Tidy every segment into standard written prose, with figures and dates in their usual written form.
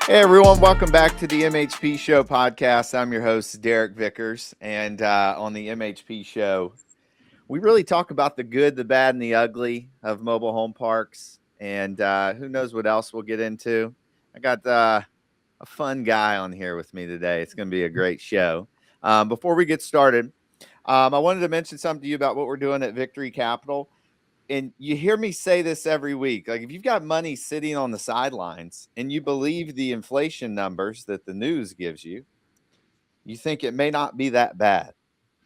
Hey everyone, welcome back to the MHP Show Podcast. I'm your host, Derek Vickers, and on the MHP Show, we really talk about the good, the bad, and the ugly of mobile home parks, and who knows what else we'll get into. I got a fun guy on here with me today. It's going to be a great show. Before we get started, I wanted to mention something to you about what we're doing at Victory Capital. And you hear me say this every week. Like, if you've got money sitting on the sidelines and you believe the inflation numbers that the news gives you, you think it may not be that bad,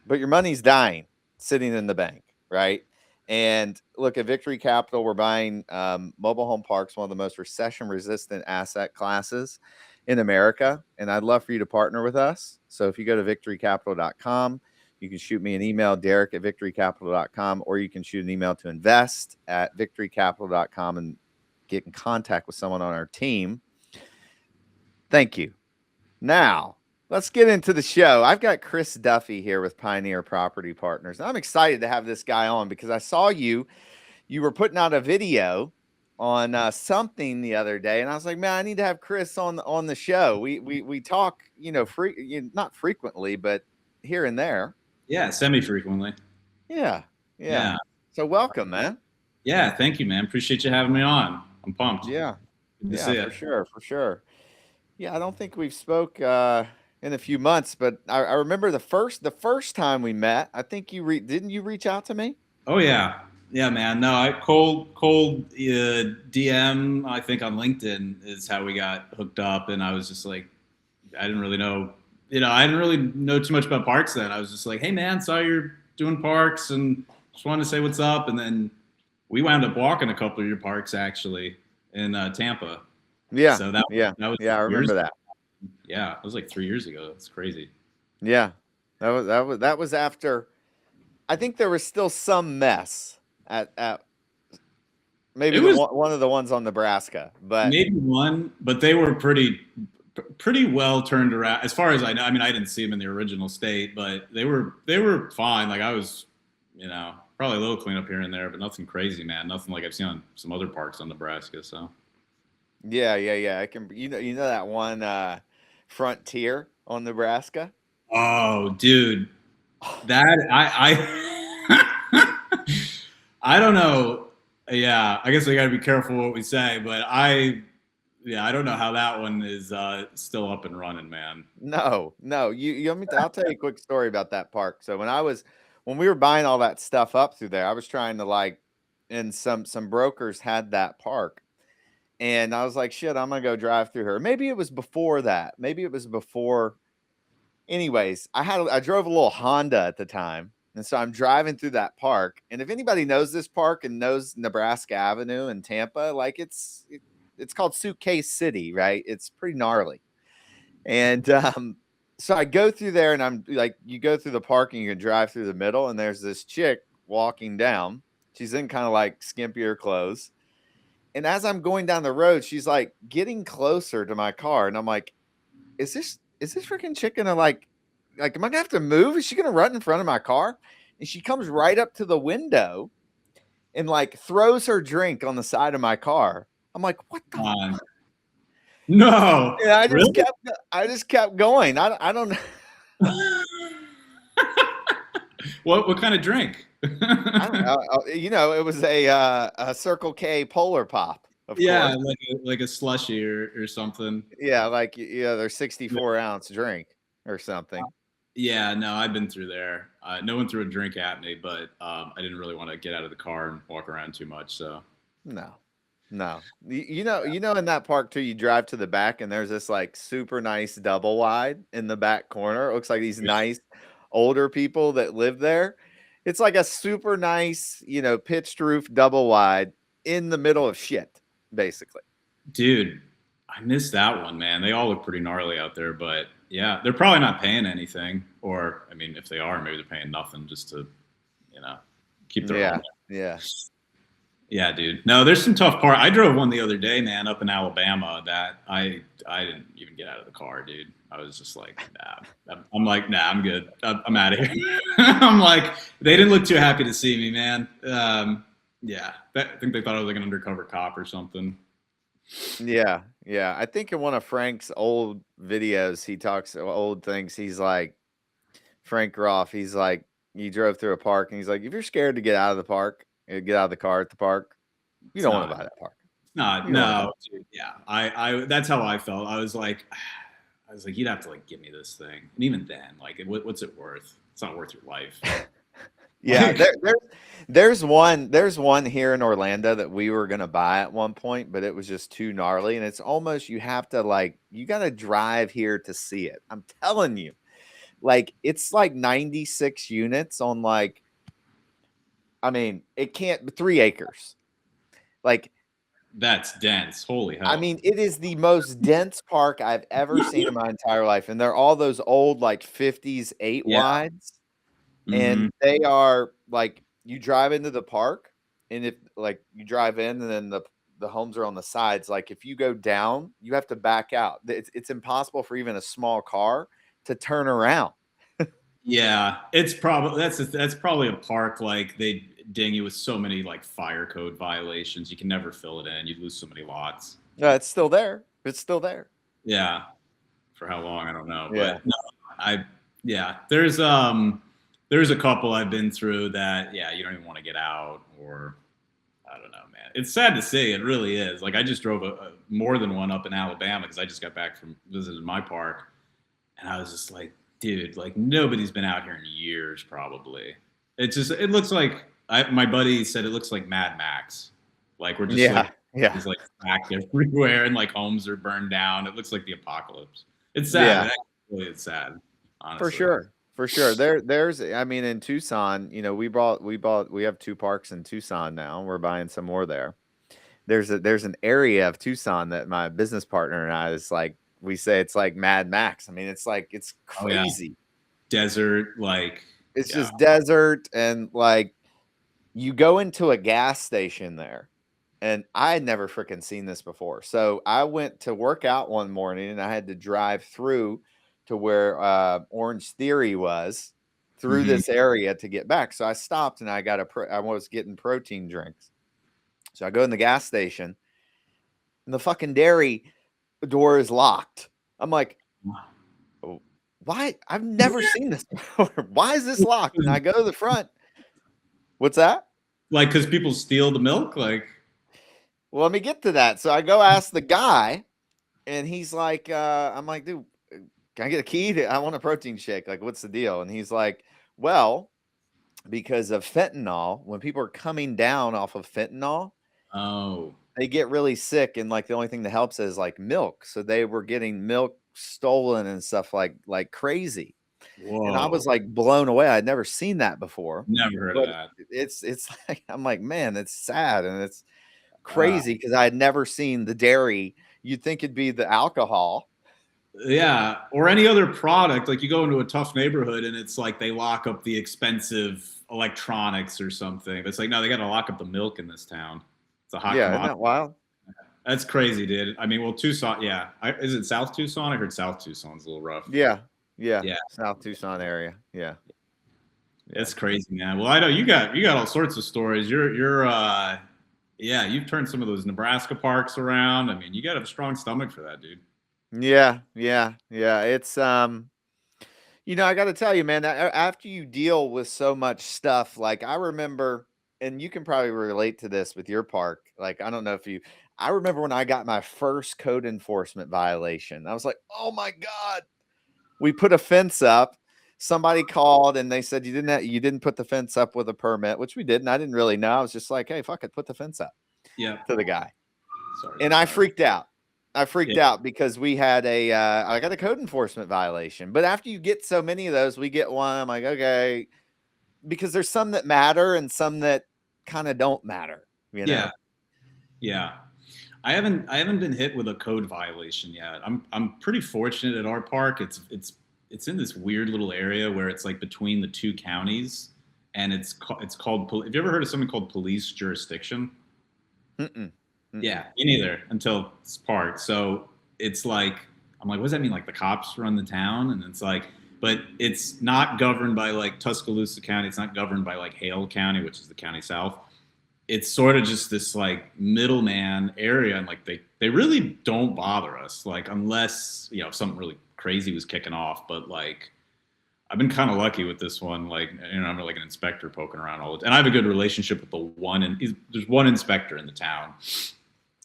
but your money's dying sitting in the bank, right? And look, at Victory Capital, we're buying mobile home parks, one of the most recession-resistant asset classes in America. And I'd love for you to partner with us. So if you go to victorycapital.com, you can shoot me an email, derek@victorycapital.com, or you can shoot an email to invest@victorycapital.com and get in contact with someone on our team. Thank you. Now, let's get into the show. I've got Chris Duffy here with Pioneer Property Partners. I'm excited to have this guy on because I saw you were putting out a video on something the other day, and I was like, man, I need to have Chris on the show. We talk, not frequently, but here and there. Yeah, semi-frequently. Yeah. So welcome, man. Yeah, thank you, man. Appreciate you having me on. I'm pumped. Yeah. Good to see you. For sure. Yeah, I don't think we've spoke in a few months, but I remember the first time we met. I think didn't you reach out to me? Oh yeah, man. No, I cold DM. I think on LinkedIn is how we got hooked up, and I was just like, I didn't really know. I didn't really know too much about parks then. I was just like, hey, man, saw you're doing parks and just wanted to say what's up. And then we wound up walking a couple of your parks, actually, in Tampa. Yeah. So that was I remember that. Yeah, it was like 3 years ago. It's crazy. Yeah. That was after. I think there was still some mess at maybe one of the ones on Nebraska. But maybe one, but they were pretty well turned around as far as I know. I mean, I didn't see them in the original state, but they were fine. Like I was, probably a little cleanup here and there, but nothing crazy, man. Nothing like I've seen on some other parks on Nebraska. So yeah. I can, that one Frontier on Nebraska. Oh, dude, that I don't know. Yeah, I guess we got to be careful what we say, but I don't know how that one is still up and running, man. No. I'll tell you a quick story about that park. So when we were buying all that stuff up through there, I was trying to and some brokers had that park, and I was like, shit, I'm gonna go drive through her. Maybe it was before that. Anyways, I drove a little Honda at the time, and so I'm driving through that park. And if anybody knows this park and knows Nebraska Avenue in Tampa, it's called Suitcase City, right? It's pretty gnarly. And so I go through there, and I'm like, you go through the park and you can drive through the middle, and there's this chick walking down. She's in kind of like skimpier clothes. And as I'm going down the road, she's like getting closer to my car. And I'm like, is this freaking chick gonna like, am I gonna have to move? Is she gonna run in front of my car? And she comes right up to the window and throws her drink on the side of my car. I'm like, what the? No. Yeah, I just kept going. I don't know. What kind of drink? I don't know. It was a Circle K Polar Pop. Of course. like a slushy or something. Yeah, their 64-ounce drink or something. Yeah, no, I've been through there. No one threw a drink at me, but I didn't really want to get out of the car and walk around too much. So no. In that park too, you drive to the back and there's this super nice double wide in the back corner. It looks like these nice older people that live there. It's like a super nice, pitched roof double wide in the middle of shit, basically. Dude, I missed that one, man. They all look pretty gnarly out there, but yeah, they're probably not paying anything. Or, I mean, if they are, maybe they're paying nothing just to, keep their own. Yeah. Yeah, dude. No, there's some tough part. I drove one the other day, man, up in Alabama that I didn't even get out of the car, dude. I was just like, nah. I'm like, nah, I'm good. I'm out of here. I'm like, they didn't look too happy to see me, man. Yeah, I think they thought I was like an undercover cop or something. Yeah, yeah. I think in one of Frank's old videos, he talks old things. He's like Frank Roth. He's like, he drove through a park, and he's like, if you're scared to get out of the park, get out of the car at the park, you It's don't want to not. buy that park. Not You don't want to buy no, dude, yeah. I that's how I felt. I was like, you'd have to like give me this thing, and even then, like, what's it worth? It's not worth your life. it. Yeah, Like, there's one here in Orlando that we were gonna buy at one point, but it was just too gnarly, and it's almost you have to like you got to drive here to see it. I'm telling you, like it's like 96 units on like, I mean, it can't 3 acres. Like, that's dense. Holy I hell. mean, it is the most dense park I've ever seen in my entire life, and they're all those old like 50s 8 Yeah. wides. Mm-hmm. And they are like you drive into the park, and if like you drive in and then the homes are on the sides, like if you go down, you have to back out. It's impossible for even a small car to turn around. Yeah, it's probably that's probably a park like they ding you with so many like fire code violations. You can never fill it in. You'd lose so many lots. No, it's still there. It's still there. Yeah, for how long I don't know, Yeah. but no, I yeah. There's a couple I've been through that you don't even want to get out, or I don't know, man. It's sad to see. It really is. Like I just drove a more than one up in Alabama because I just got back from visiting my park, and I was just like, dude, like nobody's been out here in years, probably. It looks like my buddy said it looks like Mad Max. Like we're just like Yeah. there's like crack everywhere and like homes are burned down. It looks like the apocalypse. It's Yeah. sad. It actually is sad, For honestly. sure. For sure. There's I mean in Tucson, we have 2 parks in Tucson now. We're buying some more there. There's an area of Tucson that my business partner and I is like we say it's like Mad Max. I mean, it's like it's Oh yeah, crazy. desert, like It's yeah. just desert, and like you go into a gas station there, and I had never freaking seen this before. So I went to work out one morning, and I had to drive through to where Orange Theory was through Mhm. this area to get back. So I stopped and I was getting protein drinks. So I go in the gas station, and the fucking dairy door is locked. I'm like, "Oh, why? I've never seen this before. Why is this locked?" And I go to the front. What's that? Like because people steal the milk, like Well, let me get to that. So I go ask the guy, and he's like, I'm like, dude, can I get a key? I want a protein shake. Like, what's the deal? And he's like, well, because of fentanyl, when people are coming down off of fentanyl, oh, they get really sick. And like the only thing that helps is like milk. So they were getting milk stolen and stuff like crazy. And I whoa, was like blown away. I'd never seen that before. never heard of But that. it's like I'm like, man, it's sad and it's Uh, crazy because I had never seen the dairy. You'd think it'd be the alcohol. Yeah, or any other product. Like you go into a tough neighborhood and it's like they lock up the expensive electronics or something. But it's like, no, they got to lock up the milk in this town. It's a hot Yeah, isn't commodity. that wild? That's crazy, dude. I mean, well, Tucson, yeah. Is it South Tucson? I heard South Tucson's a little rough. Yeah, yeah. Yeah, South Tucson area. Yeah, yeah. it's crazy, man. Well, I know you got all sorts of stories. Yeah, you've turned some of those Nebraska parks around. I mean, you got a strong stomach for that, dude. Yeah, yeah, yeah. It's I got to tell you, man, after you deal with so much stuff, like I remember, and you can probably relate to this with your park. Like, I don't know if I remember when I got my first code enforcement violation. I was like, oh my God, we put a fence up. Somebody called and they said you didn't put the fence up with a permit, which we didn't. I didn't really know. I was just like, hey, fuck it, put the fence up Yeah. to the guy. Sorry. And I freaked out. I freaked Yeah. out because we had I got a code enforcement violation. But after you get so many of those, we get one. I'm like, okay, because there's some that matter and some that kind of don't matter. Yeah. Yeah. I haven't been hit with a code violation yet. I'm pretty fortunate at our park. It's in this weird little area where it's like between the two counties, and it's called. Have you ever heard of something called police jurisdiction? Mm-mm. Mm-mm. Yeah, me neither until this part. So it's like, I'm like, what does that mean? Like the cops run the town? And it's like, but it's not governed by like Tuscaloosa County. It's not governed by like Hale County, which is the county south. It's sort of just this like middleman area. And like they really don't bother us, like, unless, you know, something really crazy was kicking off. But like, I've been kind of lucky with this one. Like, you know, I'm like an inspector poking around all the time. And I have a good relationship with the one, and there's one inspector in the town.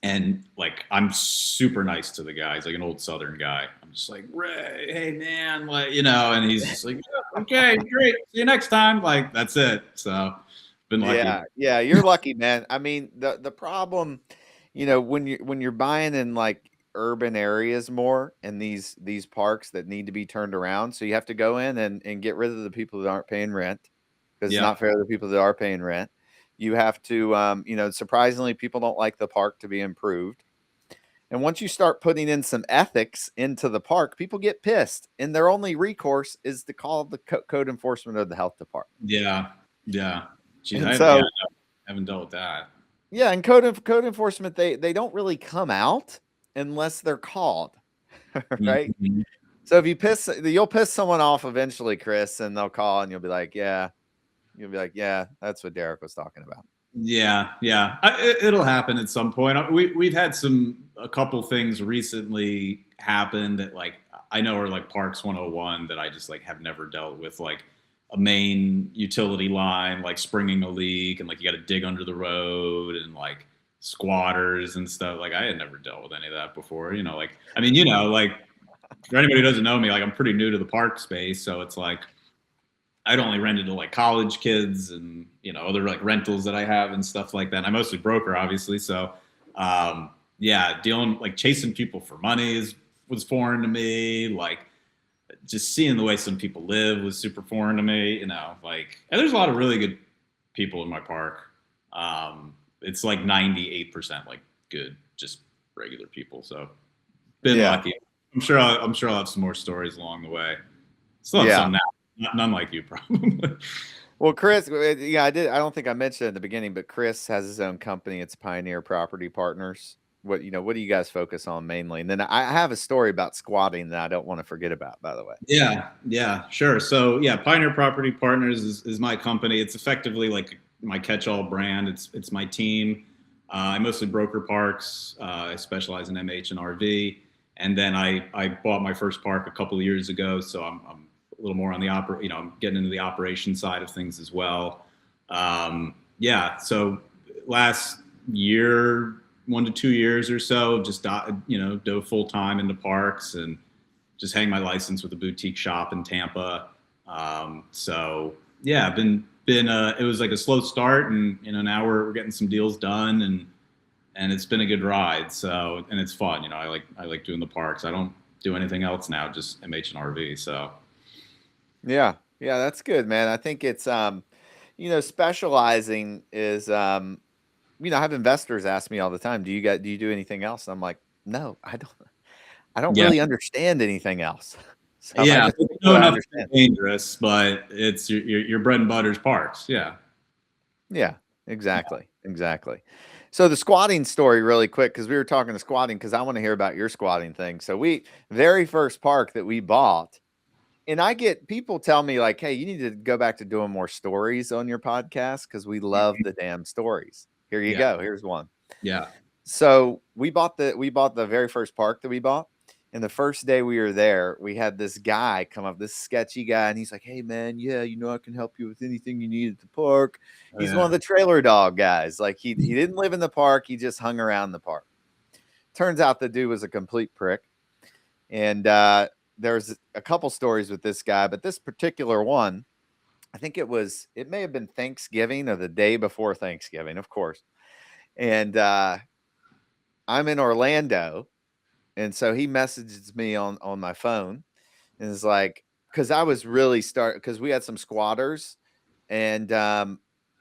And like, I'm super nice to the guy. He's like an old Southern guy. I'm just like, Ray, hey man, like, you know, and he's just like, yeah, okay, great. See you next time. Like, that's it. So been lucky. Yeah, you're lucky, man. I mean, the problem, you know, when you're buying in like urban areas more and these parks that need to be turned around, so you have to go in and get rid of the people that aren't paying rent because it's Yeah. not fair to the people that are paying rent. You have to, you know, surprisingly, people don't like the park to be improved. And once you start putting in some ethics into the park, people get pissed, and their only recourse is to call the code enforcement of the health department. Yeah. Yeah. Geez, And I so, haven't dealt with that. yeah, and code enforcement, they don't really come out unless they're called, right? Mhm. So if you'll piss someone off eventually, Chris, and they'll call, and you'll be like, yeah, that's what Derek was talking about. Yeah, yeah, it'll happen at some point. We've had a couple things recently happen that, like, I know are like Parks 101 that I just like have never dealt with, like a main utility line like springing a leak, and like you got to dig under the road, and like squatters and stuff. Like, I had never dealt with any of that before. You know, like, I mean, you know, like, for anybody who doesn't know me, like, I'm pretty new to the park space, so it's like I'd only rented to like college kids and, you know, other like rentals that I have and stuff like that. And I mostly broker, obviously. So, yeah, dealing like chasing people for money was foreign to me. Like, just seeing the way some people live was super foreign to me. You know, like, and there's a lot of really good people in my park. It's like 98% like good, just regular people. So, been lucky. I'm sure I'll have some more stories along the way. Still have some now. None like you, probably. Well, Chris, yeah, I don't think I mentioned it in the beginning, but Chris has his own company. It's Pioneer Property Partners. What do you guys focus on mainly? And then I have a story about squatting that I don't want to forget about, by the way. Yeah, sure. So yeah, Pioneer Property Partners is my company. It's effectively like my catch-all brand. It's my team. I mostly broker parks. I specialize in MH and RV. And then I bought my first park a couple of years ago, so I'm a little more on the I'm getting into the operation side of things as well. Yeah, so last year, 1 to 2 years or so, just dove full time into parks and just hang my license with a boutique shop in Tampa. So yeah, been it was like a slow start, and now we're getting some deals done, and it's been a good ride. So, and it's fun. I like doing the parks. I don't do anything else now, just MH and RV. So. Yeah, that's good, man. I think it's specializing is I have investors ask me all the time, do you do anything else? And I'm like, no, I don't really understand anything else. So yeah, enough dangerous, but it's your bread and butter's parks. Yeah, exactly. So the squatting story really quick, because we were talking to squatting, because I want to hear about your squatting thing. So very first park that we bought, and I get people tell me like, hey, you need to go back to doing more stories on your podcast because we love the damn stories. Here you go. Here's one. Yeah. So we bought the very first park that we bought. And the first day we were there, we had this guy come up, this sketchy guy, and he's like, hey man, yeah, I can help you with anything you need at the park. He's one of the trailer dog guys. Like he didn't live in the park, he just hung around the park. Turns out the dude was a complete prick. And there's a couple stories with this guy, but this particular one, I think it may have been Thanksgiving or the day before Thanksgiving, of course. And I'm in Orlando. And so he messages me on my phone and is like, because I was really because we had some squatters, and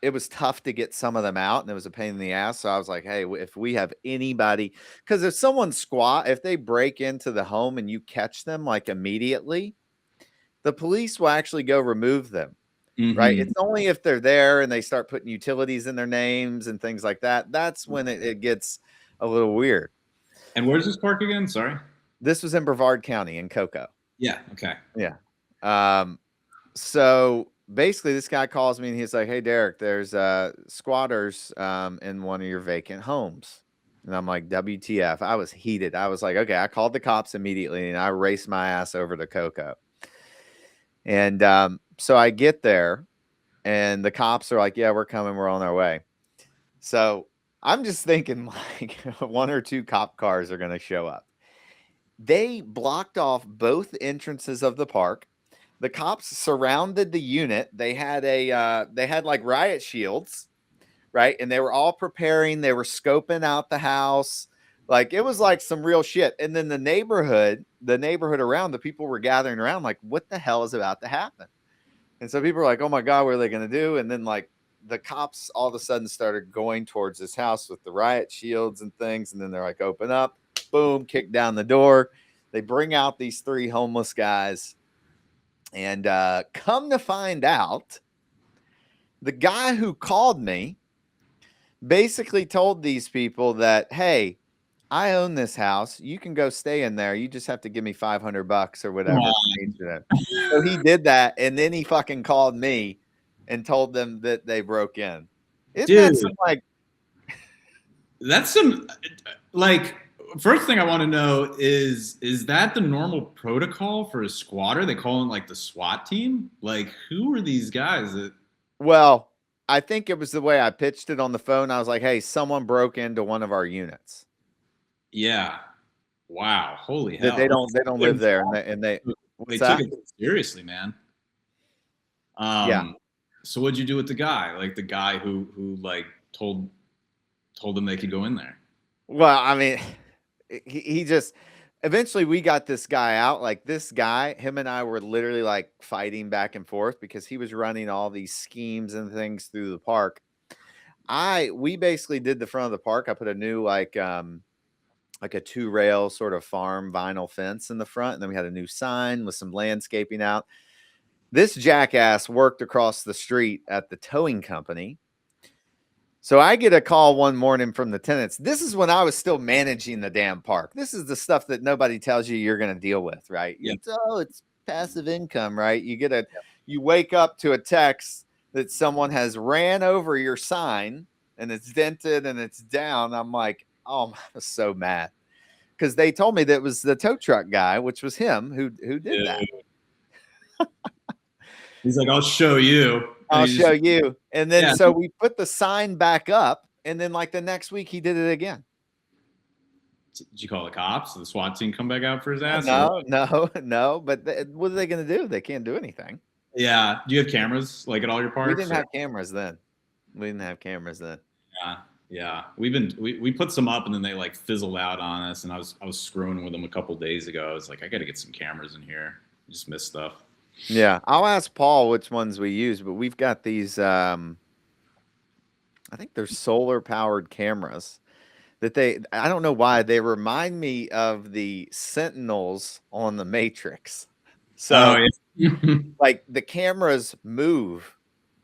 it was tough to get some of them out, and it was a pain in the ass. So I was like, hey, if we have anybody, because if someone if they break into the home and you catch them like immediately, the police will actually go remove them. Mm-hmm. Right. It's only if they're there and they start putting utilities in their names and things like that. That's when it gets a little weird. And where's this park again? Sorry. This was in Brevard County in Cocoa. Yeah. Okay. Yeah. So basically this guy calls me and he's like, hey, Derek, there's squatters in one of your vacant homes. And I'm like, WTF. I was heated. I was like, okay, I called the cops immediately and I raced my ass over to Cocoa. And so I get there and the cops are like, yeah, we're coming. We're on our way. So I'm just thinking like one or two cop cars are going to show up. They blocked off both entrances of the park. The cops surrounded the unit. They had like riot shields, right? And they were all preparing. They were scoping out the house. Like it was like some real shit. And then the neighborhood around, the people were gathering around like, what the hell is about to happen? And so people were like, oh my God, what are they going to do? And then like the cops all of a sudden started going towards this house with the riot shields and things. And then they're like, open up, boom, kick down the door. They bring out these 3 homeless guys. And come to find out, the guy who called me basically told these people that, hey, I own this house. You can go stay in there. You just have to give me $500 or whatever. So he did that. And then he fucking called me and told them that they broke in. Isn't that some, like, that's some, like, first thing I want to know is that the normal protocol for a squatter? They call it like the SWAT team? Like, who are these guys that? Well, I think it was the way I pitched it on the phone. I was like, hey, someone broke into one of our units. Yeah. Wow. Holy hell. They don't live there. And they took it seriously, man. Yeah. So what'd you do with the guy? Like the guy who like told them they could go in there? Well, I mean, he just, eventually we got this guy out. Like this guy, him and I were literally like fighting back and forth because he was running all these schemes and things through the park. We basically did the front of the park. I put a new like a 2-rail sort of farm vinyl fence in the front. And then we had a new sign with some landscaping out. This jackass worked across the street at the towing company. So I get a call one morning from the tenants. This is when I was still managing the damn park. This is the stuff that nobody tells you you're going to deal with, right? Yeah. It's passive income, right? You wake up to a text that someone has ran over your sign and it's dented and it's down. I'm like, oh, I was so mad because they told me that it was the tow truck guy, which was him who did that. He's like, I'll show you. I'll show you. And then so we put the sign back up, and then like the next week he did it again. Did you call the cops? Did the SWAT team come back out for his ass? No. But what are they going to do? They can't do anything. Yeah. Do you have cameras like at all your parks? We didn't have cameras then. Yeah. We put some up and then they like fizzled out on us. And I was screwing with them a couple days ago. I was like, I got to get some cameras in here. I just missed stuff. Yeah, I'll ask Paul which ones we use, but we've got these. I think they're solar powered cameras that I don't know why they remind me of the Sentinels on the Matrix. So like the cameras move,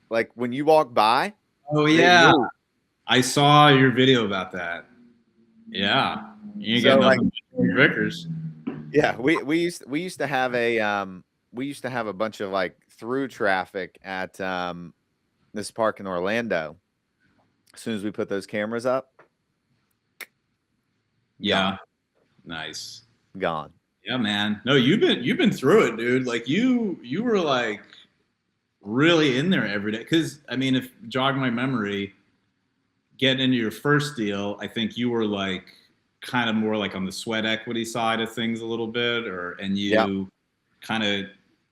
like when you walk by. Oh yeah, I saw your video about that. Yeah, you get nothing like Vickers. Yeah, we used to have a bunch of like through traffic at this park in Orlando. As soon as we put those cameras up, yeah, nice, gone. Yeah, man. No, you've been through it, dude. Like you were like really in there every day. Because I mean, if jog my memory, getting into your first deal, I think you were like kind of more like on the sweat equity side of things a little bit, and you kind of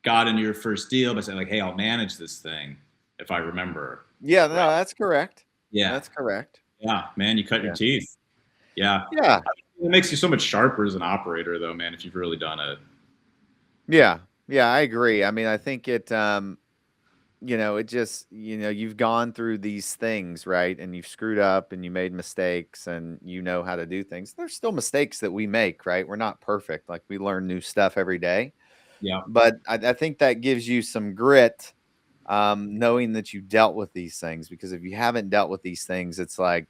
got into your first deal by saying like, hey, I'll manage this thing if I remember. Yeah, no, that's correct. Yeah, that's correct. Yeah, man, you cut your teeth. Yeah. It makes you so much sharper as an operator, though, man, if you've really done it. Yeah, I agree. I mean, I think it, it just, you've gone through these things, right? And you've screwed up and you made mistakes and you know how to do things. There's still mistakes that we make, right? We're not perfect. Like we learn new stuff every day. Yeah. But I think that gives you some grit, knowing that you dealt with these things, because if you haven't dealt with these things, it's like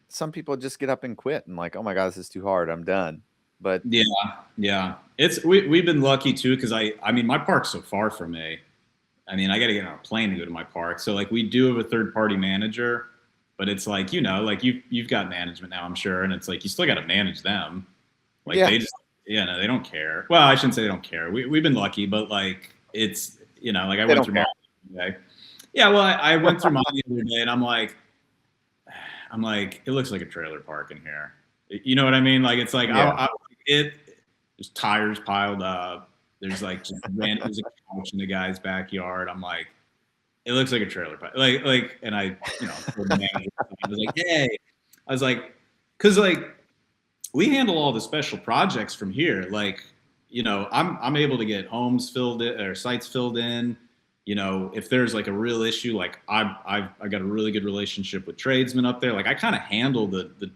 some people just get up and quit and like, oh my God, this is too hard. I'm done. But yeah. We've been lucky too. Cause I mean, my park's so far from me. I mean, I got to get on a plane to go to my park. So like we do have a third party manager But it's like, like you've got management now, I'm sure, and it's like you still got to manage them. Like Yeah. they just, no, they don't care. Well, I shouldn't say they don't care. We've been lucky, but like it's, like I They went don't through care. mine today. Yeah, well, I went through mine the other day, and I'm like, it looks like a trailer park in here. You know what I mean? Like it's like Yeah. there's tires piled up. There's like there's a couch in the guy's backyard. I'm like, it looks like a trailer park. And I, told the manager, I was like, hey, I was like, because like we handle all the special projects from here. Like, I'm able to get homes filled in or sites filled in. If there's like a real issue, like I got a really good relationship with tradesmen up there. Like I kind of handle the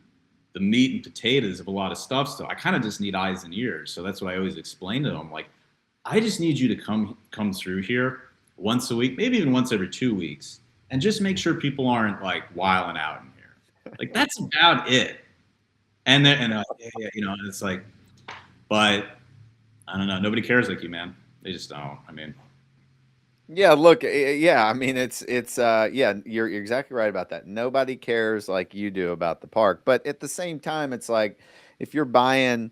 meat and potatoes of a lot of stuff. So I kind of just need eyes and ears. So that's why I always explain to them, like, I just need you to come through here once a week, maybe even once every 2 weeks, and just make sure people aren't like wilding out in here. Like that's about it. And then, and it's like, but I don't know. Nobody cares like you, man. They just don't. I mean, Yeah, look, yeah, I mean yeah, you're exactly right about that. Nobody cares like you do about the park. But at the same time, it's like if you're buying,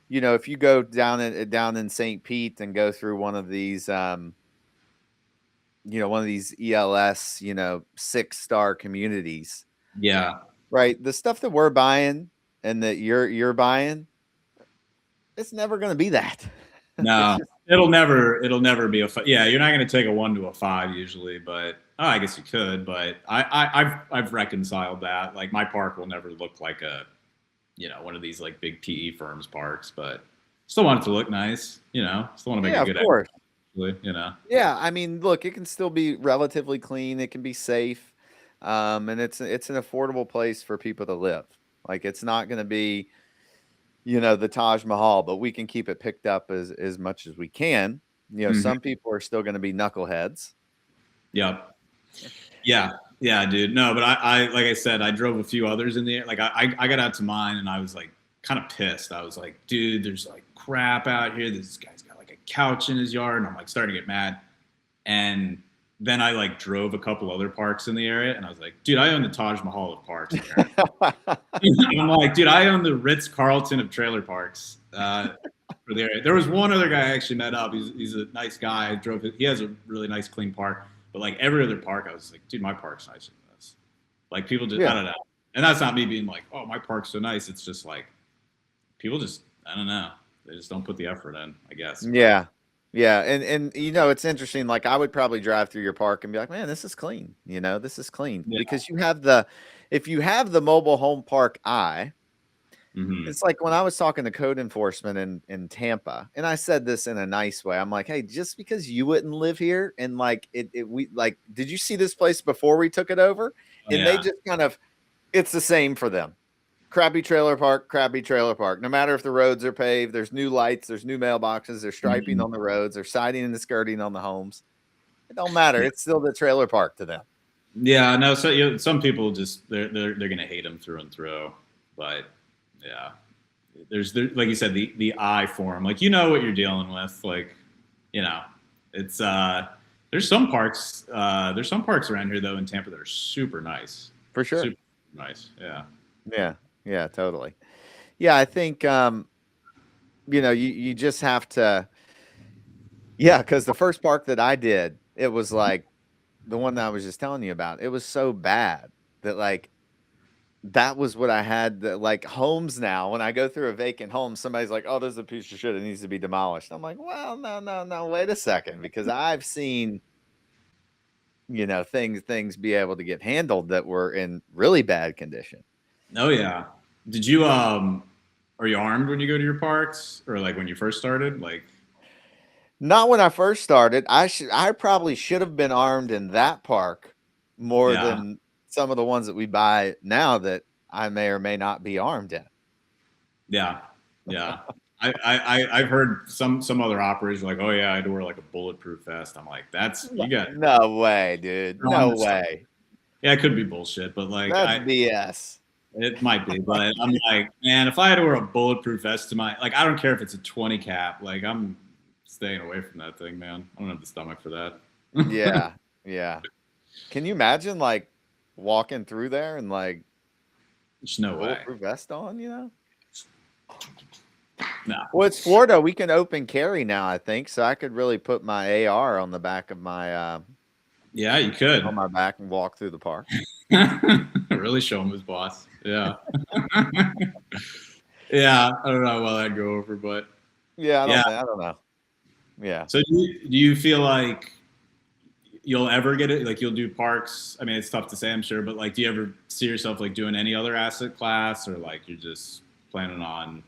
if you go down in St. Pete and go through one of these one of these ELS, 6-star communities, yeah, right? The stuff that we're buying and that you're buying, it's never going to be that. no, it'll never be yeah. You're not going to take a 1 to a 5 usually, but I guess you could. But I've reconciled that. Like my park will never look like a, one of these like big PE firms parks, but still want it to look nice. Still want to make a good. Of course. Yeah, I mean, look, it can still be relatively clean. It can be safe, and it's an affordable place for people to live. Like it's not going to be, the Taj Mahal, but we can keep it picked up as much as we can. Some people are still going to be knuckleheads. Yep. Yeah, dude. No, but I like I said, I drove a few others in the air. Like I got out to mine and I was like kind of pissed. I was like, dude, there's like crap out here. This guy's got like a couch in his yard, and I'm like starting to get mad. And then I like drove a couple other parks in the area, and I was like, dude, I own the Taj Mahal of parks here. I'm like, dude, I own the Ritz-Carlton of trailer parks for the area. There was one other guy I actually met up. He's a nice guy. He has a really nice, clean park. But like every other park, I was like, dude, my park's nicer than this. Like people just, I don't know. And that's not me being like, oh, my park's so nice. It's just like people just, I don't know. They just don't put the effort in, I guess. Yeah. Yeah. And it's interesting. Like I would probably drive through your park and be like, man, this is clean. This is clean because if you have the mobile home park eye, it's like when I was talking to code enforcement in Tampa, and I said this in a nice way. I'm like, hey, just because you wouldn't live here and like we like, did you see this place before we took it over? And they just kind of, it's the same for them. Crappy trailer park. No matter if the roads are paved, there's new lights, there's new mailboxes, there's striping on the roads, there's siding and the skirting on the homes. It don't matter. It's still the trailer park to them. Yeah, no. So some people just they're gonna hate them through and through, but yeah, there's like you said the eye for them. Like what you're dealing with. Like it's there's some parks around here though in Tampa that are super nice. For sure. Super nice. Yeah. Yeah, totally. Yeah, I think you just have to. Yeah, because the first park that I did, it was like the one that I was just telling you about. It was so bad that like that was what I had. Like homes now, when I go through a vacant home, somebody's like, "Oh, there's a piece of shit. It needs to be demolished." I'm like, "Well, no. Wait a second," because I've seen things be able to get handled that were in really bad condition. Oh yeah. Did you are you armed when you go to your parks, or like when you first started? Like, not when I first started. I probably should have been armed in that park more than some of the ones that we buy now that I may or may not be armed in. Yeah. I've heard some other operators like, oh yeah, I had to wear like a bulletproof vest. I'm like, you got no way, dude. No way. Yeah, it could be bullshit, but like that's BS. It might be, but I'm like, man, if I had to wear a bulletproof vest I don't care if it's a 20 cap, like I'm staying away from that thing, man. I don't have the stomach for that. Yeah. Can you imagine like walking through there and like There's no way. bulletproof vest on, you know? No. Well, it's Florida. We can open carry now, I think. So I could really put my AR on the back of my Yeah, you could. on my back and walk through the park. Really show him his boss. Yeah. Yeah, I don't know how well that'd go over, but Yeah, I don't know. Yeah. So do you feel like you'll ever get it? Like you'll do parks? I mean, it's tough to say, I'm sure, but like, do you ever see yourself like doing any other asset class, or like you're just planning on,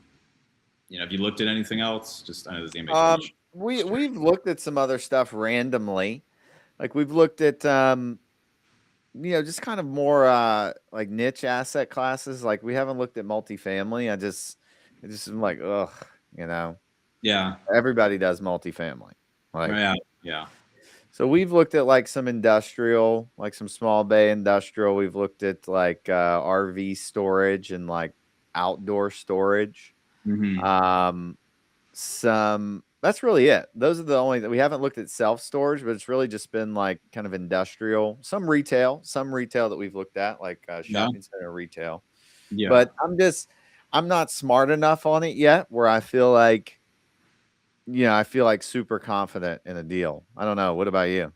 have you looked at anything else? Just I know this game. We've looked at some other stuff randomly. Like we've looked at just kind of more like niche asset classes. Like we haven't looked at multifamily. I just am like, ugh, Yeah. Everybody does multifamily. Like, yeah. So we've looked at like some industrial, like some small bay industrial. We've looked at like RV storage and like outdoor storage. Mm-hmm. That's really it. Those are the only that we haven't looked at self-storage, but it's really just been like kind of industrial, some retail that we've looked at, like shopping center retail. Yeah. But I'm not smart enough on it yet where I feel like, super confident in a deal. I don't know. What about you?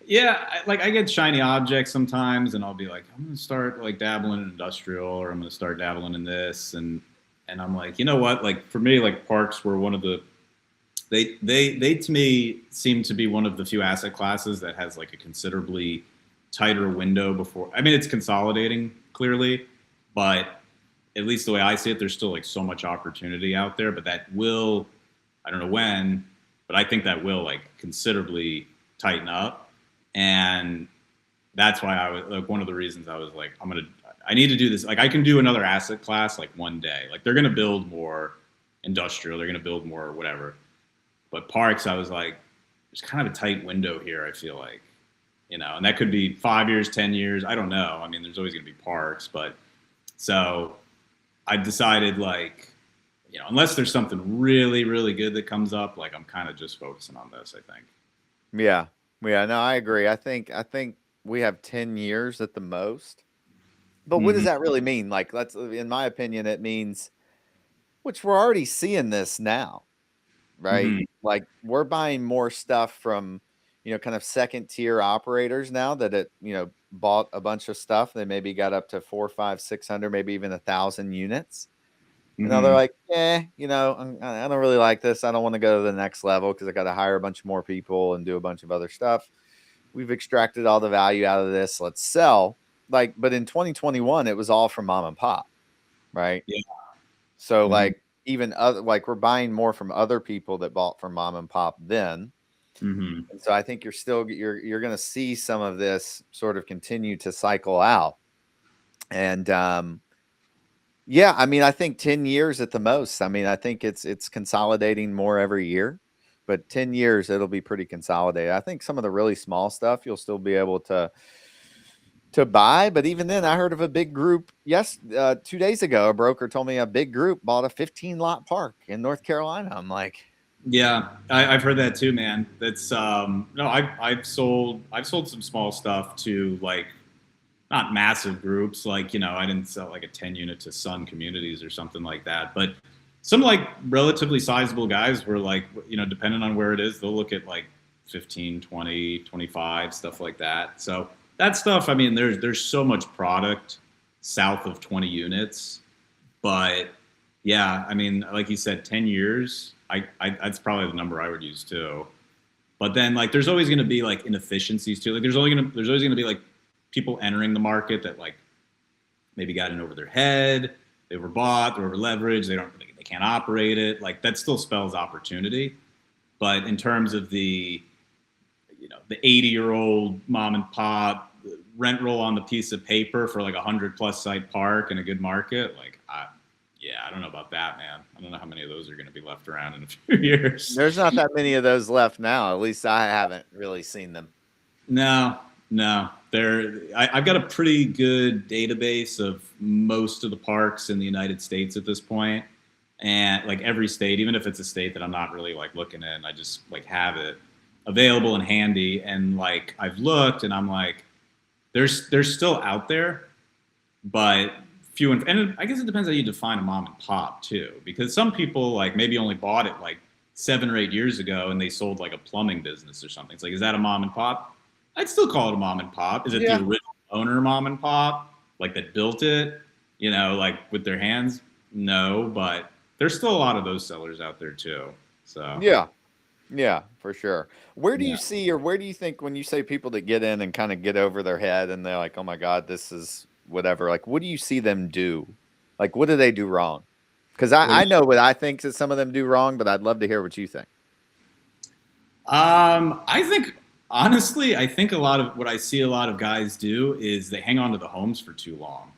Yeah, I get shiny objects sometimes, and I'll be like, I'm gonna start like dabbling in industrial, or I'm gonna start dabbling in this, and I'm like, you know what? Like for me, like parks were one of the they to me seem to be one of the few asset classes that has like a considerably tighter window before. I mean, it's consolidating clearly, but at least the way I see it, there's still like so much opportunity out there. But that will, I don't know when, but I think that will like considerably tighten up, and that's why I was like one of the reasons I was like, I need to do this. Like I can do another asset class like one day. Like they're gonna build more industrial, they're gonna build more whatever. But parks, I was like, there's kind of a tight window here, I feel like, and that could be 5 years, 10 years. I don't know. I mean, there's always going to be parks. But so I decided like, unless there's something really, really good that comes up, like I'm kind of just focusing on this, I think. Yeah. Yeah. No, I agree. I think we have 10 years at the most. But what does that really mean? Like, in my opinion, it means, which we're already seeing this now. Right. Mm-hmm. Like we're buying more stuff from, kind of second tier operators now that bought a bunch of stuff. They maybe got up to 400, 500, 600, maybe even 1,000 units. Mm-hmm. And now they're like, I don't really like this. I don't want to go to the next level because I got to hire a bunch more people and do a bunch of other stuff. We've extracted all the value out of this. Let's sell. Like, but in 2021, it was all from mom and pop. Right. Yeah. So like, even other, like we're buying more from other people that bought from mom and pop then. And so I think you're going to see some of this sort of continue to cycle out. And I mean, I think 10 years at the most. I mean, I think it's consolidating more every year, but 10 years, it'll be pretty consolidated. I think some of the really small stuff, you'll still be able to buy. But even then, I heard of a big group. 2 days ago, a broker told me a big group bought a 15-lot park in North Carolina. I'm like, yeah, I've heard that too, man. That's no, I've sold some small stuff to like not massive groups. Like, I didn't sell like a 10 unit to Sun Communities or something like that. But some like relatively sizable guys were like, depending on where it is, they'll look at like 15, 20, 25, stuff like that. So that stuff, I mean, there's so much product south of 20 units, but yeah, I mean, like you said, 10 years, I that's probably the number I would use too. But then like, there's always going to be like inefficiencies too. Like there's always going to be like people entering the market that like maybe got in over their head. They were bought, they were leveraged. They can't operate it. Like that still spells opportunity. But in terms of the 80-year-old mom and pop rent roll on the piece of paper for like 100+ site park in a good market, like I don't know about that, man. I don't know how many of those are going to be left around in a few years. There's not that many of those left now. At least I haven't really seen them. No. I've got a pretty good database of most of the parks in the United States at this point, and like every state, even if it's a state that I'm not really like looking in, I just like have it available and handy. And like I've looked, and I'm like, they're still out there, but few and I guess it depends how you define a mom and pop too, because some people like maybe only bought it like 7 or 8 years ago and they sold like a plumbing business or something. It's like, is that a mom and pop? I'd still call it a mom and pop. Is it the original owner mom and pop, like that built it, like with their hands? No, but there's still a lot of those sellers out there too. So yeah, for sure. Where do you see, or where do you think when you say people that get in and kind of get over their head and they're like, oh my God, this is whatever, like, what do you see them do? Like, what do they do wrong? Because I know what I think that some of them do wrong, but I'd love to hear what you think. I think, honestly, I think a lot of what I see a lot of guys do is they hang on to the homes for too long.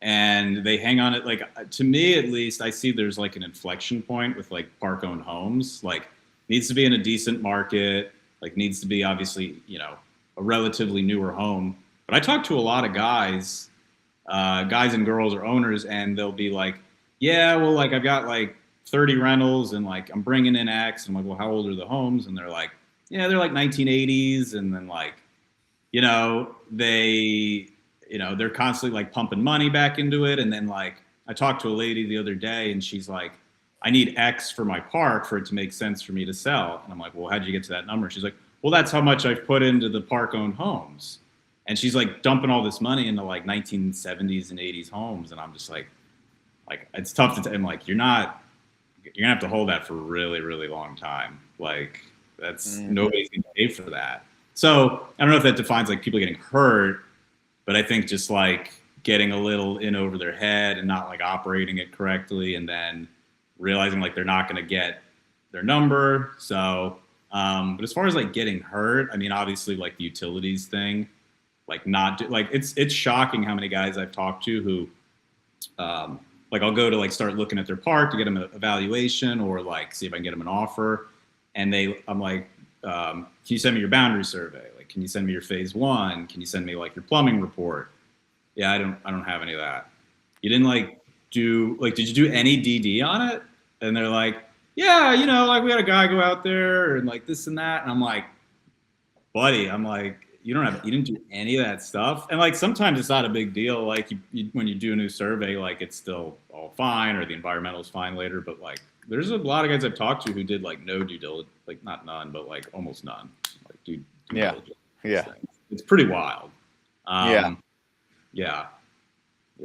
And they hang on it, like, to me at least, I see there's like an inflection point with like park-owned homes. Like, needs to be in a decent market, like needs to be obviously, a relatively newer home. But I talk to a lot of guys and girls or owners, and they'll be like, yeah, well, like I've got like 30 rentals and like I'm bringing in X. I'm like, well, how old are the homes? And they're like, yeah, they're like 1980s. And then like, they're constantly like pumping money back into it. And then like I talked to a lady the other day and she's like, I need X for my park for it to make sense for me to sell. And I'm like, well, how'd you get to that number? She's like, well, that's how much I've put into the park-owned homes. And she's like dumping all this money into like 1970s and 80s homes. And I'm just like it's tough to, I'm like, you're gonna have to hold that for a really, really long time. Like that's nobody's gonna pay for that. So I don't know if that defines like people getting hurt, but I think just like getting a little in over their head and not like operating it correctly, and then realizing like they're not going to get their number. So, but as far as like getting hurt, I mean, obviously like the utilities thing, like like it's shocking how many guys I've talked to who, like I'll go to like start looking at their park to get them an evaluation or like see if I can get them an offer. And I'm like, can you send me your boundary survey? Like, can you send me your phase 1? Can you send me like your plumbing report? Yeah, I don't have any of that. You didn't like did you do any DD on it? And they're like, yeah, like we had a guy go out there and like this and that. And I'm like, buddy, you didn't do any of that stuff. And like, sometimes it's not a big deal. Like when you do a new survey, like it's still all fine or the environmental is fine later. But like, there's a lot of guys I've talked to who did like no due diligence, like not none, but like almost none. Like due diligence. Yeah. It's pretty wild. Yeah.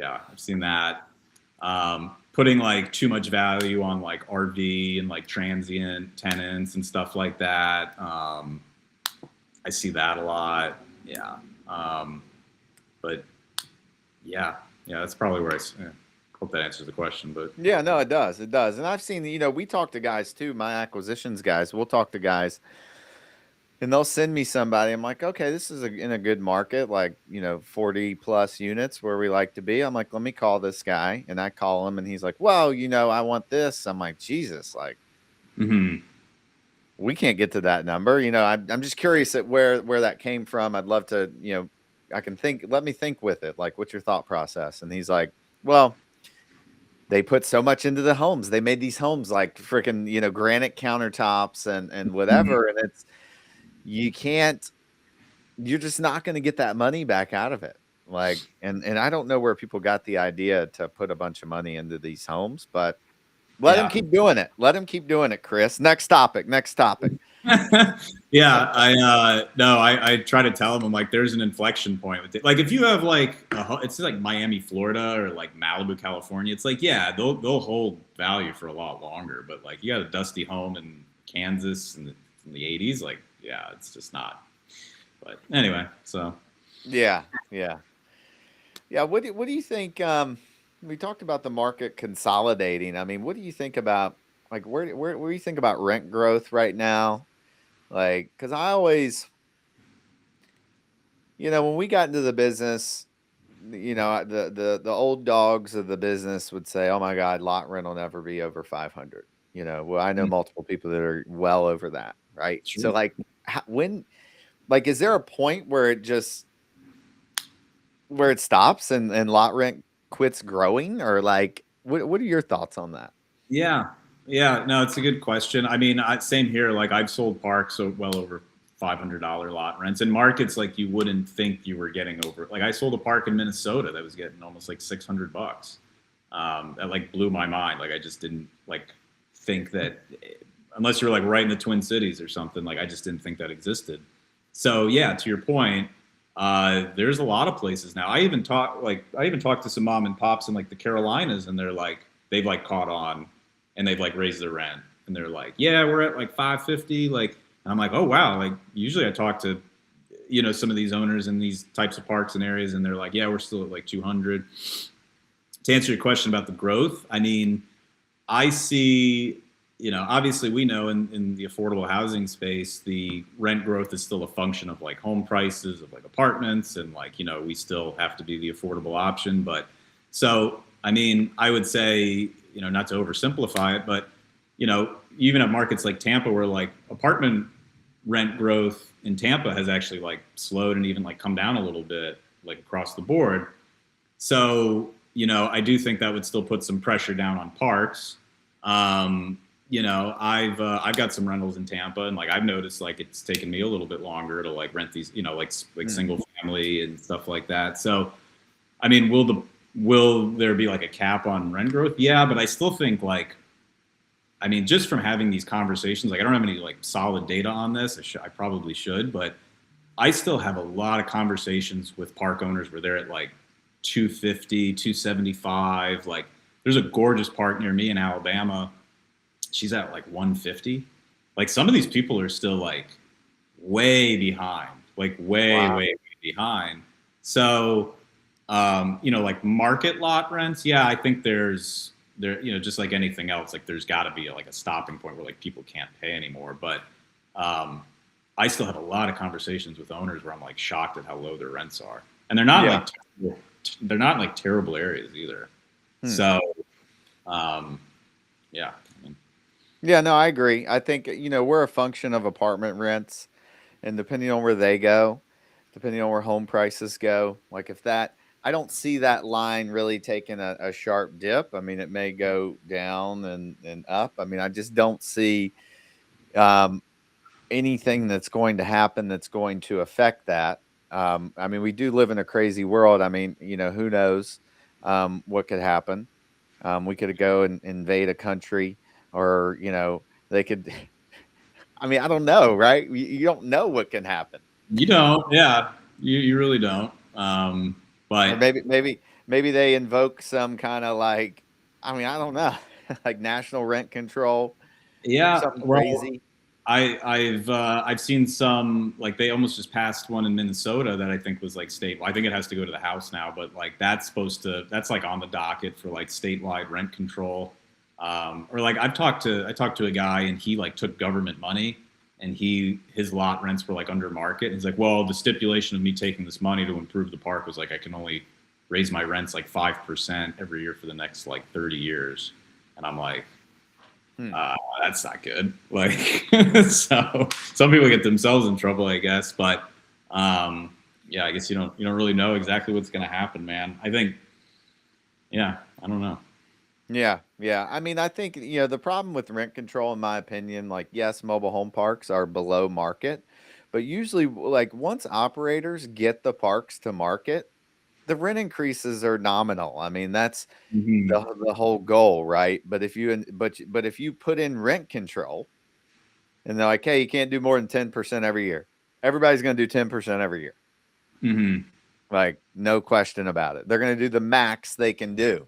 I've seen that. Putting like too much value on like RV and like transient tenants and stuff like that. I see that a lot. Yeah. But yeah, that's probably where I hope that answers the question. But yeah, no, it does. It does. And I've seen, we talk to guys too, my acquisitions guys, we'll talk to guys and they'll send me somebody. I'm like, okay, this is in a good market, like, 40 plus units where we like to be. I'm like, let me call this guy. And I call him and he's like, well, I want this. I'm like, Jesus, like, we can't get to that number. I'm just curious at where that came from. I'd love to, let me think with it. Like, what's your thought process? And he's like, well, they put so much into the homes. They made these homes like freaking, granite countertops and whatever. And you're just not going to get that money back out of it. Like, and I don't know where people got the idea to put a bunch of money into these homes, but let him keep doing it. Let him keep doing it, Chris. Next topic. Yeah. I try to tell them, I'm like, there's an inflection point with it. Like if you have like, it's like Miami, Florida or like Malibu, California. It's like, yeah, they'll hold value for a lot longer, but like you got a dusty home in Kansas in the 80s. Like, yeah, it's just not. But anyway, so yeah. What do you think? We talked about the market consolidating. I mean, what do you think about like where do you think about rent growth right now? Like, because I always, when we got into the business, the old dogs of the business would say, "Oh my God, lot rent will never be over 500." Well, I know multiple people that are well over that, right? Sure. So like, is there a point where it stops and lot rent quits growing, or like, what are your thoughts on that? Yeah, no, it's a good question. I mean, same here. Like I've sold parks well over $500 lot rents in markets like you wouldn't think you were getting over. Like I sold a park in Minnesota that was getting almost like $600. That like blew my mind. Like I just didn't like think that, unless you're like right in the Twin Cities or something, like I just didn't think that existed. So yeah, to your point, there's a lot of places now. I even talked to some mom and pops in like the Carolinas, and they've like caught on, and they've like raised their rent, and they're like, yeah, we're at like 550, like, and I'm like, oh wow, like usually I talk to, some of these owners in these types of parks and areas, and they're like, yeah, we're still at like 200. To answer your question about the growth, I mean, I see, obviously we know in the affordable housing space, the rent growth is still a function of like home prices of like apartments, and like, we still have to be the affordable option. But so, I mean, I would say, not to oversimplify it, but, even at markets like Tampa, where like apartment rent growth in Tampa has actually like slowed and even like come down a little bit, like across the board. So, I do think that would still put some pressure down on parks. I've got some rentals in Tampa, and like I've noticed like it's taken me a little bit longer to like rent these, like single family and stuff like that. So, I mean, will there be like a cap on rent growth? Yeah, but I still think like, I mean, just from having these conversations, like I don't have any like solid data on this. I probably should, but I still have a lot of conversations with park owners where they're at like 250, 275. Like there's a gorgeous park near me in Alabama. She's at like 150. Like some of these people are still like way behind, like way behind. So, like market lot rents. Yeah, I think there, just like anything else, like there's got to be like a stopping point where like people can't pay anymore. But I still have a lot of conversations with owners where I'm like shocked at how low their rents are, and they're not like terrible areas either. So, yeah. Yeah, no, I agree. I think, we're a function of apartment rents, and depending on where they go, depending on where home prices go, like I don't see that line really taking a sharp dip. I mean, it may go down and up. I mean, I just don't see anything that's going to happen that's going to affect that. I mean, we do live in a crazy world. I mean, who knows what could happen. We could go and invade a country, or, they could, I mean, I don't know, right? You don't know what can happen. You don't, yeah, you really don't. But or maybe they invoke some kind of like, I mean, I don't know, like national rent control. Yeah, Something crazy. I've seen some, like they almost just passed one in Minnesota that I think was like state. I think it has to go to the House now, but like that's like on the docket for like statewide rent control. Or like I talked to a guy, and he like took government money, and his lot rents were like under market. And he's like, well, the stipulation of me taking this money to improve the park was like I can only raise my rents like 5% every year for the next like 30 years. And I'm like, that's not good. Like, so some people get themselves in trouble, I guess. But yeah, I guess you don't really know exactly what's going to happen, man. I think, yeah, I don't know. Yeah. I mean, I think, the problem with rent control, in my opinion, like, yes, mobile home parks are below market, but usually, like, once operators get the parks to market, the rent increases are nominal. I mean, that's the whole goal, right? But if you put in rent control, and they're like, hey, you can't do more than 10% every year, everybody's going to do 10% every year. Mm-hmm. Like, no question about it. They're going to do the max they can do.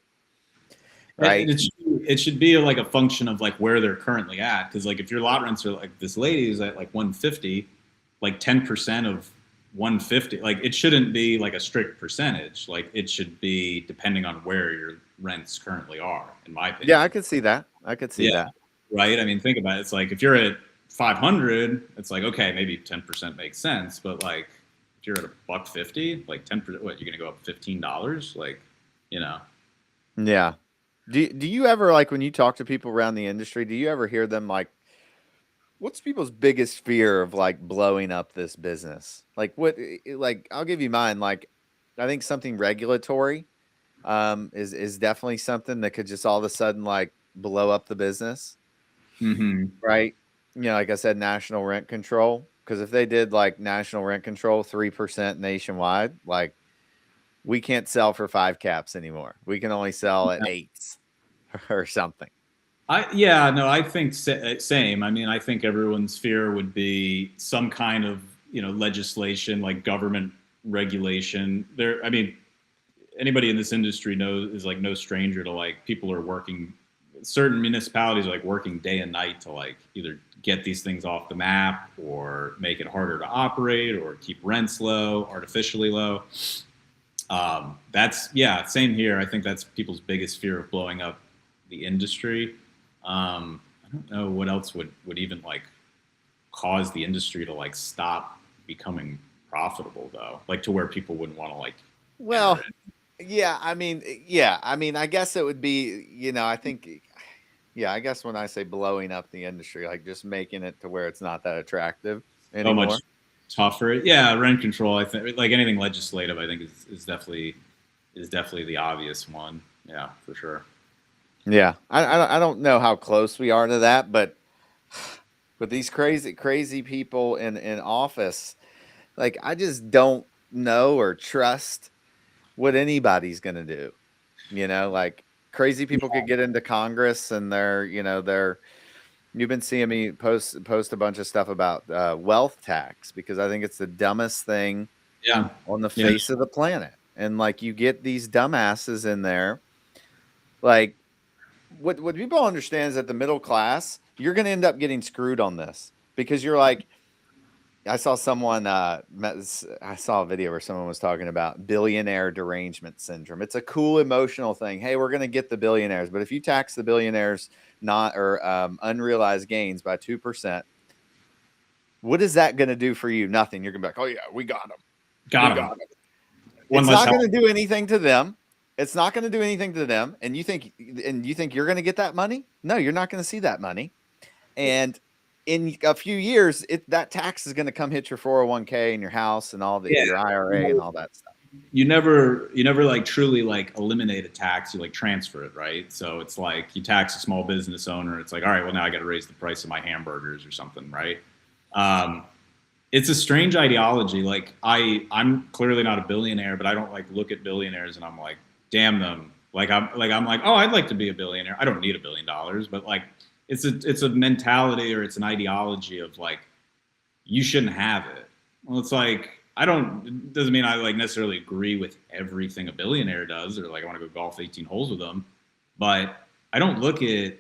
Right. It should be like a function of like where they're currently at. Because like if your lot rents are like this lady is at like 150, like 10% of 150, like it shouldn't be like a strict percentage. Like it should be depending on where your rents currently are, in my opinion. Yeah, I could see that. That. Right. I mean, think about it. It's like if you're at 500, it's like, okay, maybe 10% makes sense. But like if you're at $150, like 10%, what, you're going to go up $15? Like, Yeah. Do you ever, like, when you talk to people around the industry, do you ever hear them like, what's people's biggest fear of like blowing up this business? Like like I'll give you mine. Like I think something regulatory is definitely something that could just all of a sudden like blow up the business. Mm-hmm. Right. Like I said, national rent control. Because if they did like national rent control 3% nationwide, like we can't sell for 5 caps anymore. We can only sell at 8s or something. I think same. I mean, I think everyone's fear would be some kind of, legislation, like government regulation. I mean, anybody in this industry is like no stranger to like people are working. Certain municipalities are like working day and night to like either get these things off the map or make it harder to operate or keep rents low, artificially low. Same here. I think that's people's biggest fear of blowing up the industry. I don't know what else would even like cause the industry to like stop becoming profitable though, like to where people wouldn't want to like. Well, yeah, I mean, I guess it would be, I think, I guess when I say blowing up the industry, like just making it to where it's not that attractive anymore. So much tougher. Yeah, rent control. I think like anything legislative, I think is definitely the obvious one. Yeah, for sure. Yeah, I don't know how close we are to that, but with these crazy people in office, like I just don't know or trust what anybody's going to do. Like crazy people could get into Congress and you've been seeing me post a bunch of stuff about wealth tax because I think it's the dumbest thing on the face of the planet. And like you get these dumbasses in there. Like what people understand is that the middle class, you're going to end up getting screwed on this because you're like, I saw I saw a video where someone was talking about billionaire derangement syndrome. It's a cool emotional thing. Hey, we're going to get the billionaires, but if you tax the billionaires unrealized gains by 2%, what is that going to do for you? Nothing. You're going to be like, oh yeah, we got them. Got them. It's not going to do anything to them. It's not going to do anything to them. And you think you're going to get that money? No, you're not going to see that money. And in a few years, that tax is going to come hit your 401k and your house and all your IRA and all that stuff. You never like truly like eliminate a tax. You like transfer it, right? So it's like you tax a small business owner. It's like, all right, well now I got to raise the price of my hamburgers or something, right? It's a strange ideology. Like I'm clearly not a billionaire, but I don't like look at billionaires and I'm like, damn them. I'm like, oh, I'd like to be a billionaire. I don't need $1 billion, but like, it's a mentality or it's an ideology of like, you shouldn't have it. Well, it's like, it doesn't mean I like necessarily agree with everything a billionaire does or like I want to go golf 18 holes with them, but I don't look at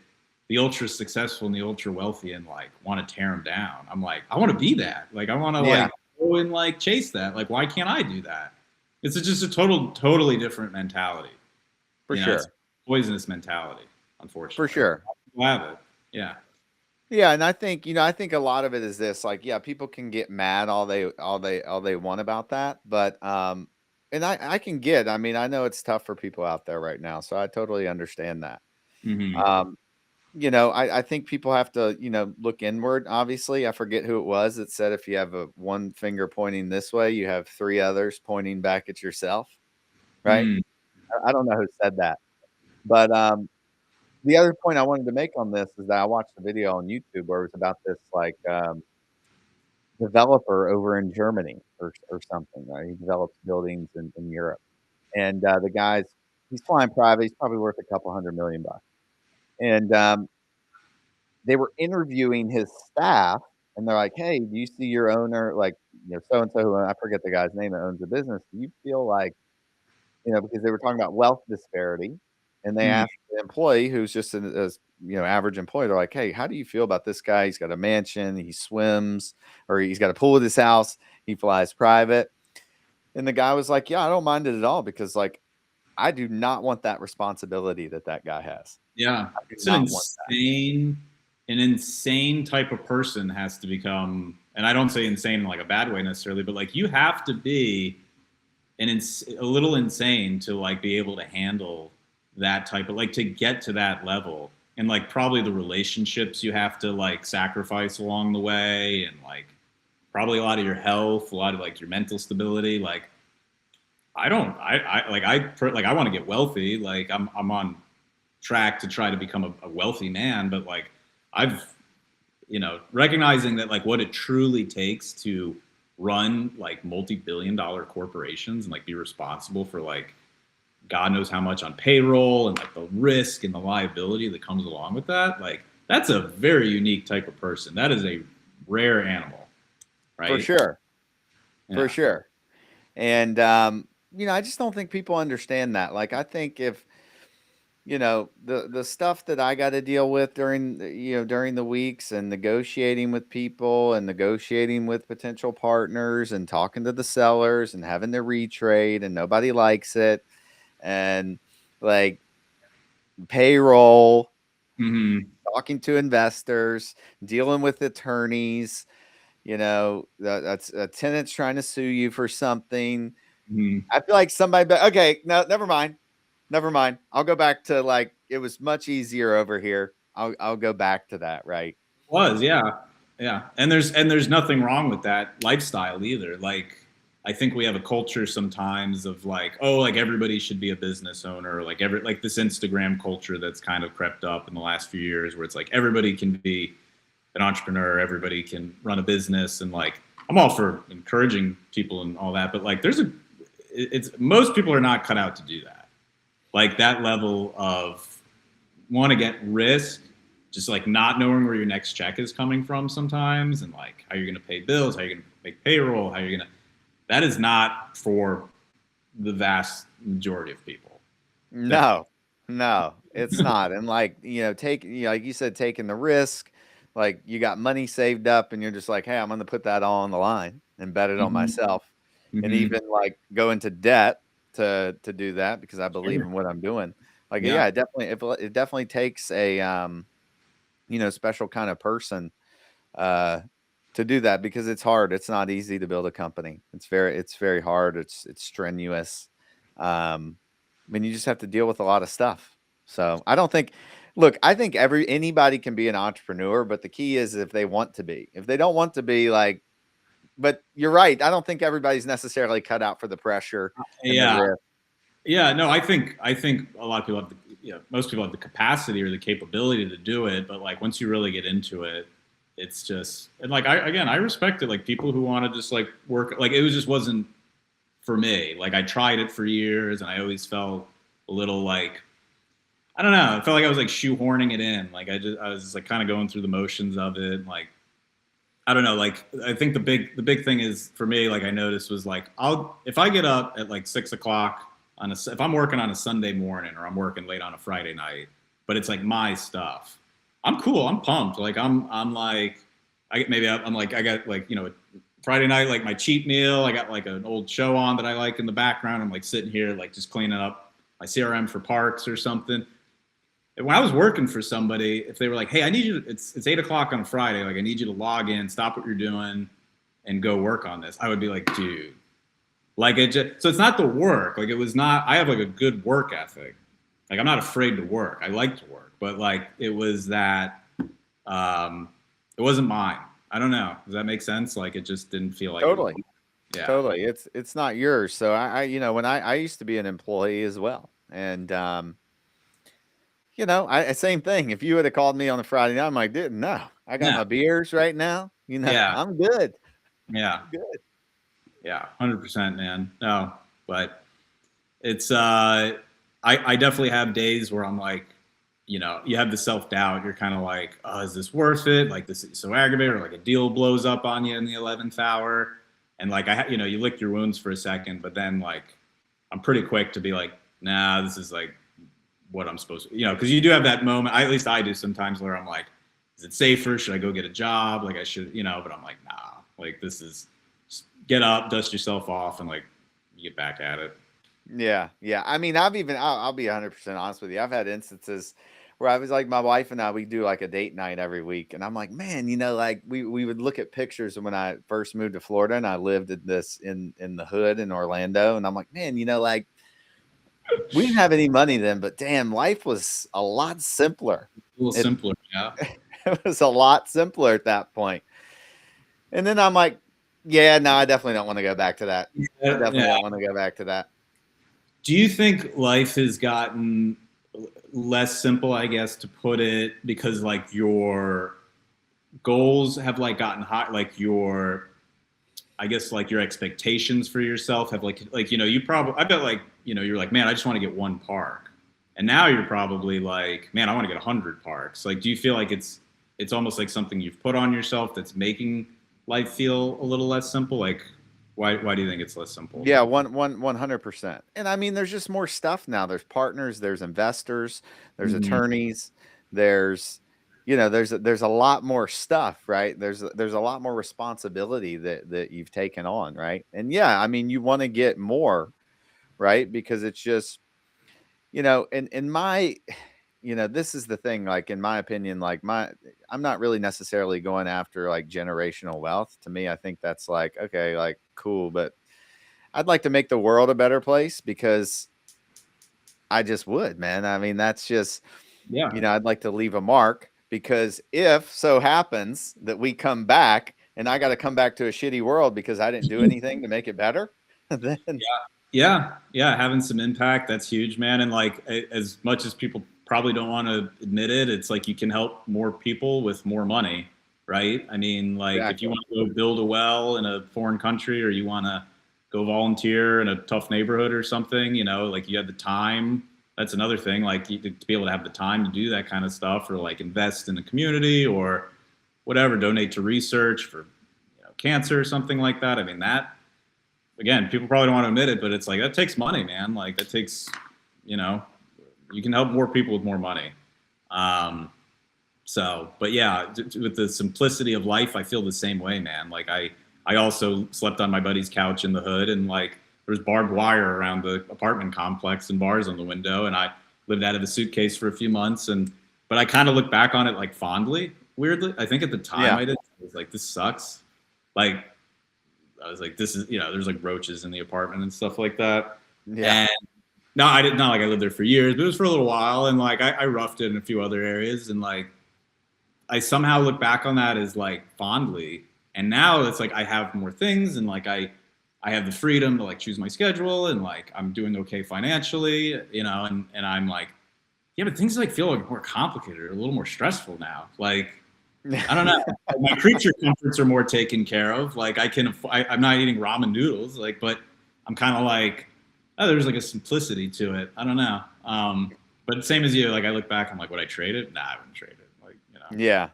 the ultra successful and the ultra wealthy and like want to tear them down. I'm like, I want to be that. Like, I want to like go and like chase that. Like, why can't I do that? It's just a totally different mentality. For sure. It's a poisonous mentality, unfortunately. For sure. People have it. Yeah. Yeah, and I think a lot of it is this, like, yeah, people can get mad all they want about that, but and I can get, I mean, I know it's tough for people out there right now, so I totally understand that. Mm-hmm. I think people have to, look inward. Obviously, I forget who it was that said if you have one finger pointing this way, you have 3 others pointing back at yourself, right? Mm. I don't know who said that, but the other point I wanted to make on this is that I watched a video on YouTube where it was about this like developer over in Germany or something. Right? He develops buildings in Europe, and he's flying private. He's probably worth a couple $100 million. And they were interviewing his staff, and they're like, "Hey, do you see your owner, like so and so? I forget the guy's name that owns the business. Do you feel like, because they were talking about wealth disparity." And they asked the employee who's just an average employee, they're like, hey, how do you feel about this guy? He's got a mansion, he swims, or he's got a pool at his house, he flies private. And the guy was like, yeah, I don't mind it at all because like I do not want that responsibility that guy has. Yeah. It's an insane type of person has to become, and I don't say insane in like a bad way necessarily, but like you have to be a little insane to like be able to handle that type of like to get to that level, and like probably the relationships you have to like sacrifice along the way, and like probably a lot of your health, a lot of like your mental stability. Like I want to get wealthy. Like I'm on track to try to become a wealthy man, but like I've recognizing that like what it truly takes to run like multi-billion-dollar corporations and like be responsible for like God knows how much on payroll and like the risk and the liability that comes along with that. Like that's a very unique type of person. That is a rare animal, right? For sure. Yeah. For sure. And, I just don't think people understand that. Like, I think if, the stuff that I got to deal with during the weeks and negotiating with people and negotiating with potential partners and talking to the sellers and having to retrade and nobody likes it. And like payroll, talking to investors, dealing with attorneys, that's a tenant's trying to sue you for something. I feel like somebody, okay, no, never mind. I'll go back to like, it was much easier over here. I'll go back to that. Right. Yeah. And there's nothing wrong with that lifestyle either. Like, I think we have a culture sometimes of like, oh, like everybody should be a business owner, like this Instagram culture that's kind of crept up in the last few years where it's like everybody can be an entrepreneur, everybody can run a business, and like I'm all for encouraging people and all that, but like most people are not cut out to do that. Like that level of want to get risk, just like not knowing where your next check is coming from sometimes, and like how you're going to pay bills, how you're going to make payroll, that is not for the vast majority of people. No, it's not. And like, like you said, taking the risk, like you got money saved up and you're just like, hey, I'm going to put that all on the line and bet it on myself. And even like go into debt to do that because I believe in what I'm doing. Like, it definitely takes a, special kind of person, to do that because it's hard. It's not easy to build a company. It's very hard. It's strenuous. I mean, you just have to deal with a lot of stuff. So I think anybody can be an entrepreneur, but the key is if they want to be. If they don't want to be, like, but you're right. I don't think everybody's necessarily cut out for the pressure. Yeah, no, I think a lot of people have most people have the capacity or the capability to do it, but like once you really get into it, it's just, and like I respect it. Like people who want to just like work, like it just wasn't for me. Like I tried it for years and I always felt a little like, I don't know, I felt like I was like shoehorning it in. Like I was like kind of going through the motions of it. Like, I don't know. Like, I think the big thing is for me, like I noticed was like, if I get up at like 6 o'clock if I'm working on a Sunday morning or I'm working late on a Friday night, but it's like my stuff, I'm cool. I'm pumped. Like I'm like, I got like, Friday night, like my cheat meal, I got like an old show on that I like in the background. I'm like sitting here, like just cleaning up my CRM for parks or something. And when I was working for somebody, if they were like, hey, I need you to, it's 8 o'clock on a Friday. Like I need you to log in, stop what you're doing and go work on this. I would be like, dude, like so it's not the work. Like it was not, I have like a good work ethic. Like I'm not afraid to work. I like to work, but like it was that, it wasn't mine. I don't know. Does that make sense? Like it just didn't feel like Totally. Yeah. Totally. It's not yours. So I when I used to be an employee as well. And, same thing. If you would have called me on a Friday night, I'm like, dude, no, I got my beers right now. I'm good. Yeah. I'm good. Yeah. 100%, man. No, but it's, I definitely have days where I'm like, you have the self-doubt. You're kind of like, oh, is this worth it? Like this is so aggravating, or like a deal blows up on you in the 11th hour. And like, you lick your wounds for a second, but then like, I'm pretty quick to be like, nah, this is like what I'm supposed to, cause you do have that moment. At least I do sometimes where I'm like, is it safer? Should I go get a job? Like I should, but I'm like, nah, like this is just get up, dust yourself off and like you get back at it. Yeah. Yeah. I mean, I'll be 100% honest with you. I've had instances where I was like, my wife and I, we do like a date night every week. And I'm like, man, like we would look at pictures of when I first moved to Florida and I lived in the hood in Orlando. And I'm like, man, like we didn't have any money then, but damn, life was a lot simpler. A little simpler. Yeah. It was a lot simpler at that point. And then I'm like, yeah, no, I definitely don't want to go back to that. I definitely don't want to go back to that. Do you think life has gotten less simple, I guess, to put it, because like your goals have like gotten high, like your, I guess like your expectations for yourself have like, you know, you probably, I bet like, you know, you're like, man, I just want to get one park. And now you're probably like, man, I want to get 100 parks. Like, do you feel like it's almost like something you've put on yourself that's making life feel a little less simple? Like, why do you think it's less simple? Yeah, 100%. And I mean, there's just more stuff now. There's partners, there's investors, there's Mhm. attorneys, there's, you know, there's a lot more stuff, right? There's a lot more responsibility that you've taken on, right? And yeah, I mean, you want to get more, right? Because it's just, you know, in my, you know, this is the thing, like in my opinion, I'm not really necessarily going after like generational wealth. To me, I think that's like, okay, like cool, but I'd like to make the world a better place because I just would, man. I mean, that's just, Yeah. you know, I'd like to leave a mark because if so happens that we come back and I got to come back to a shitty world because I didn't do anything to make it better, then Yeah. Having some impact, that's huge, man. And like, as much as people probably don't want to admit it, it's like you can help more people with more money, right? I mean, like if you exactly. want to go build a well in a foreign country, or you want to go volunteer in a tough neighborhood or something, you know, like you have the time. That's another thing, like to be able to have the time to do that kind of stuff, or like invest in the community or whatever, donate to research for, you know, cancer or something like that. I mean, that, again, people probably don't want to admit it, but it's like that takes money, man. Like that takes, you know, you can help more people with more money. So, but yeah, with the simplicity of life, I feel the same way, man. Like I also slept on my buddy's couch in the hood, and like there was barbed wire around the apartment complex and bars on the window, and I lived out of the suitcase for a few months. But I kind of look back on it like fondly, weirdly. I think at the time Yeah. I did. I was like, this sucks. Like I was like, this is, you know, there's like roaches in the apartment and stuff like that. Yeah. And no, I didn't, not like I lived there for years, but it was for a little while. And like, I roughed it in a few other areas. And like, I somehow look back on that as like fondly. And now it's like, I have more things, and like, I have the freedom to like choose my schedule, and like, I'm doing okay financially, you know, and I'm like, yeah, but things like feel like more complicated, a little more stressful now. Like, I don't know. My creature comforts are more taken care of. Like I'm not eating ramen noodles. Like, but I'm kind of like, oh, there's like a simplicity to it. I don't know. But same as you, like I look back, I'm like, would I trade it? Nah, I wouldn't trade it. Like, you know.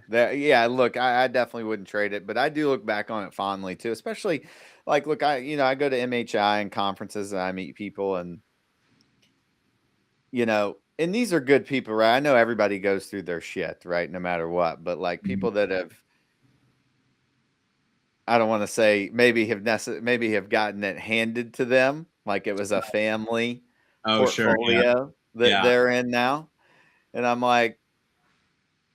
Yeah. Look, I definitely wouldn't trade it, but I do look back on it fondly too, especially like, look, I go to MHI and conferences and I meet people and, you know, and these are good people, right? I know everybody goes through their shit, right? No matter what, but like people that have, I don't want to say maybe have gotten it handed to them, like it was a family Oh, sure. Yeah. portfolio that Yeah. they're in now. And I'm like,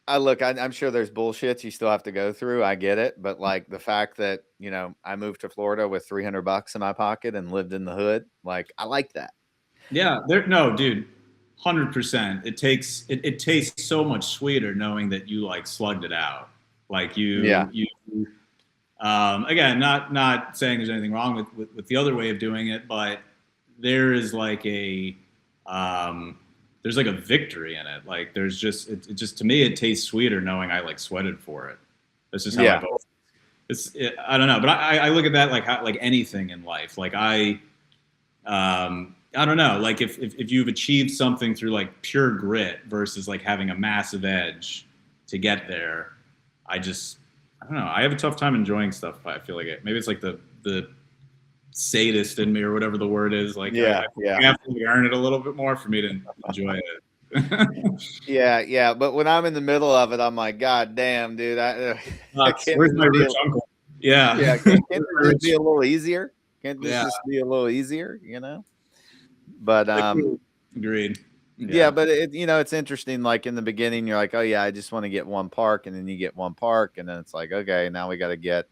I'm sure there's bullshit you still have to go through. I get it. But like the fact that, you know, I moved to Florida with $300 in my pocket and lived in the hood, like I like that. Yeah. No, dude, 100%. It tastes so much sweeter knowing that you like slugged it out. Like Yeah. again, not saying there's anything wrong with the other way of doing it, but there is like there's like a victory in it. Like there's just it just to me it tastes sweeter knowing I like sweated for it. That's just how Yeah. I go. I don't know, but I look at that like anything in life. Like I don't know, like if you've achieved something through like pure grit versus like having a massive edge to get there, I don't know. I have a tough time enjoying stuff. I feel like maybe it's like the sadist in me or whatever the word is. Like Yeah. I have to earn it a little bit more for me to enjoy it. Yeah. But when I'm in the middle of it, I'm like, God damn, dude. I can't Where's my this be rich uncle? Yeah. Yeah. Can't this just be a little easier? Can't this Yeah. just be a little easier, you know? But Agreed. yeah, but it's interesting. Like in the beginning, you're like, oh yeah, I just want to get one park, and then you get one park, and then it's like, okay, now we got to get,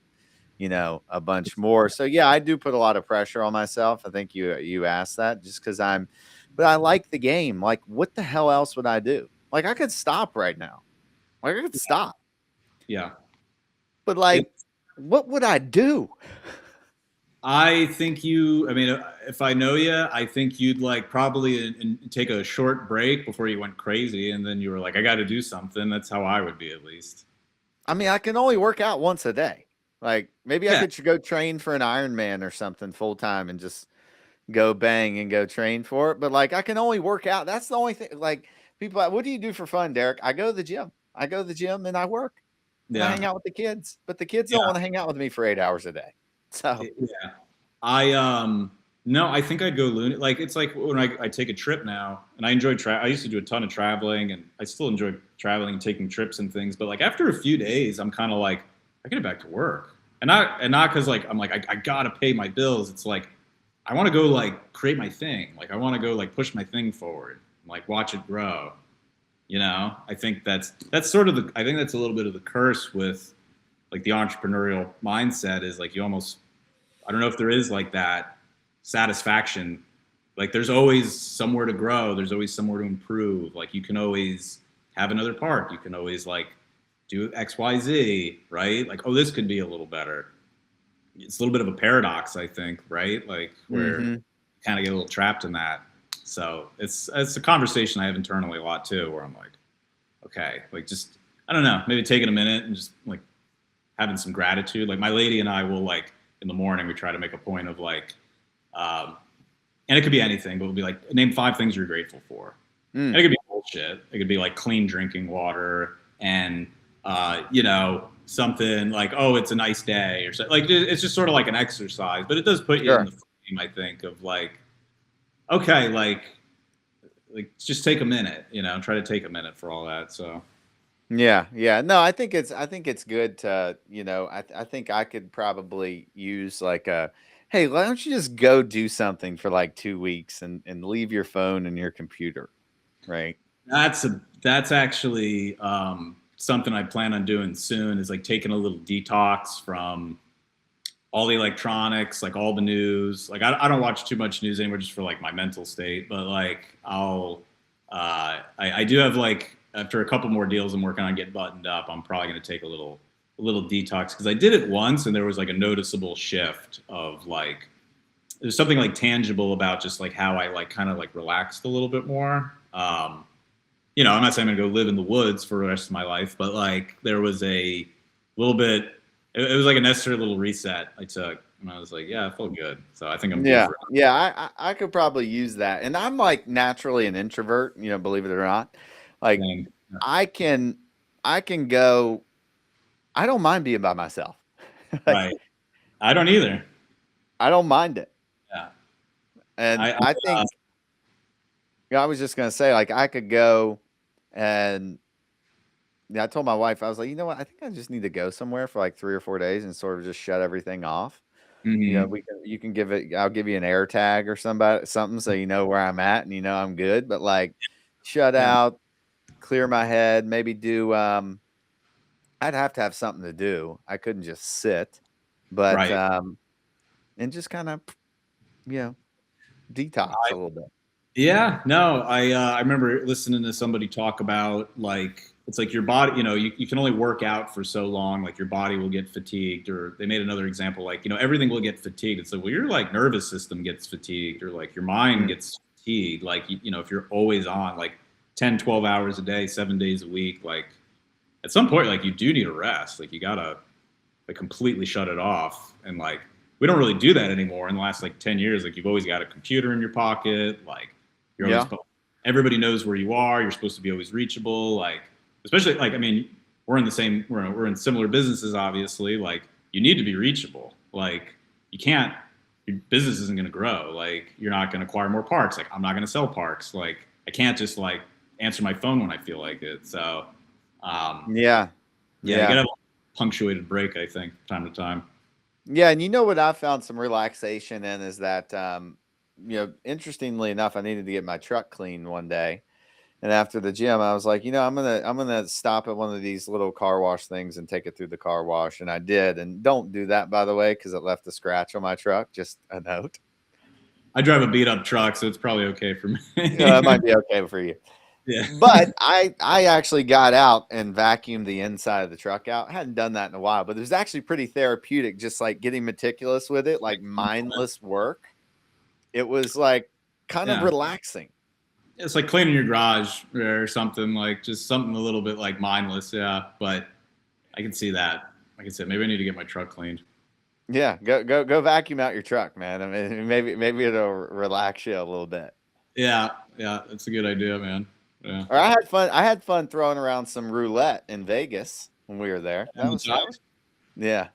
a bunch more. So yeah, I do put a lot of pressure on myself. I think you asked that just because but I like the game. Like, what the hell else would I do? Like, I could stop right now. Like, I could stop. Yeah. But like, what would I do? I think I mean, if I know you, I think you'd like probably take a short break before you went crazy. And then you were like, I got to do something. That's how I would be, at least. I mean, I can only work out once a day. Like maybe I could go train for an Ironman or something full time and just go bang and go train for it. But like I can only work out. That's the only thing. Like people, what do you do for fun, Derek? I go to the gym. I go to the gym and I work. And I hang out with the kids. But the kids don't want to hang out with me for 8 hours a day. So yeah, I no, I think I'd go loony. Like it's like when I take a trip now, and I enjoy I used to do a ton of traveling, and I still enjoy traveling and taking trips and things. But like after a few days, I'm kind of like I get back to work, and not because like I'm like I gotta pay my bills. It's like I want to go like create my thing. Like I want to go like push my thing forward, and, like watch it grow. You know, I think that's sort of I think that's a little bit of the curse with like the entrepreneurial mindset is like you almost, I don't know if there is like that satisfaction. Like there's always somewhere to grow. There's always somewhere to improve. Like you can always have another park. You can always like do X, Y, Z, right? Like, oh, this could be a little better. It's a little bit of a paradox, I think, right? Like where you kind of get a little trapped in that. So it's a conversation I have internally a lot too, where I'm like, okay, like just, I don't know, maybe taking a minute and just like having some gratitude. Like my lady and I will like in the morning, we try to make a point of like, and it could be anything, but we'll be like, name 5 things you're grateful for. And it could be bullshit. It could be like clean drinking water and, you know, something like, oh, it's a nice day or something. Like it's just sort of like an exercise, but it does put you in the frame, I think, of like, okay, like just take a minute, you know, try to take a minute for all that. So. Yeah. No, I think it's good to, you know, I think I could probably use like hey, why don't you just go do something for like 2 weeks and leave your phone and your computer, right? That's actually something I plan on doing soon is like taking a little detox from all the electronics, like all the news. Like I don't watch too much news anymore just for like my mental state, but like I do have like, after a couple more deals I'm working on getting buttoned up, I'm probably going to take a little detox because I did it once and there was like a noticeable shift of like, there's something like tangible about just like how I like kind of like relaxed a little bit more. You know, I'm not saying I'm going to go live in the woods for the rest of my life, but like there was a little bit, it was like a necessary little reset I took. And I was like, yeah, I felt good. So I think I'm good for it. Yeah, I could probably use that. And I'm like naturally an introvert, you know, believe it or not. Like I can go, I don't mind being by myself. Like, right. I don't either. I don't mind it. Yeah. And I think, you know, I was just going to say, like, I could go and I told my wife, I was like, you know what? I think I just need to go somewhere for like 3 or 4 days and sort of just shut everything off. You know, you can give it, I'll give you an air tag or something so you know where I'm at and you know I'm good. But like, shut out, clear my head, maybe do, I'd have to have something to do. I couldn't just sit, but, and just kind of, you know, detox a little bit. Yeah, no, I remember listening to somebody talk about like, it's like your body, you know, you can only work out for so long, like your body will get fatigued, or they made another example, like, you know, everything will get fatigued. It's like, well, your like nervous system gets fatigued or like your mind gets fatigued. Like, you know, if you're always on like 10, 12 hours a day, 7 days a week, like at some point, like you do need a rest. Like you gotta like completely shut it off. And like, we don't really do that anymore in the last like 10 years. Like you've always got a computer in your pocket. Like you're always, everybody knows where you are. You're supposed to be always reachable. Like, especially like, I mean, we're in similar businesses, obviously. Like you need to be reachable. Like you can't, your business isn't going to grow. Like you're not going to acquire more parks. Like I'm not going to sell parks. Like I can't just like answer my phone when I feel like it. So, you gotta have a punctuated break, I think, time to time. Yeah. And you know what I found some relaxation in is that, you know, interestingly enough, I needed to get my truck cleaned one day. And after the gym, I was like, you know, I'm gonna stop at one of these little car wash things and take it through the car wash. And I did. And don't do that, by the way, because it left a scratch on my truck. Just a note. I drive a beat up truck, so it's probably okay for me. Yeah, it might be okay for you. Yeah. But I actually got out and vacuumed the inside of the truck out. I hadn't done that in a while, but it was actually pretty therapeutic, just like getting meticulous with it, like mindless work. It was like kind of relaxing. It's like cleaning your garage or something, like just something a little bit like mindless. Yeah. But I can see that. Like I said, maybe I need to get my truck cleaned. Yeah, go vacuum out your truck, man. I mean, maybe it'll relax you a little bit. Yeah, that's a good idea, man. Yeah. Or I had fun throwing around some roulette in Vegas when we were there. That was yeah.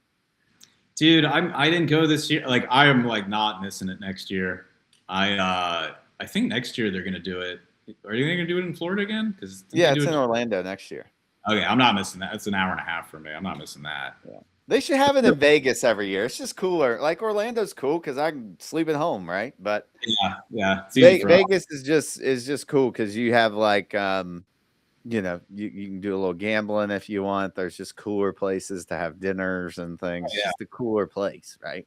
Dude, I didn't go this year. Like I am like not missing it next year. I think next year they're gonna do it. Are you gonna do it in Florida again? Because it's in Orlando next year. Okay, I'm not missing that. It's an hour and a half for me. I'm not missing that. Yeah. They should have it in Vegas every year. It's just cooler. Like Orlando's cool because I can sleep at home, right? But yeah. Vegas is just cool because you have like you can do a little gambling if you want. There's just cooler places to have dinners and things. It's just a cooler place, right?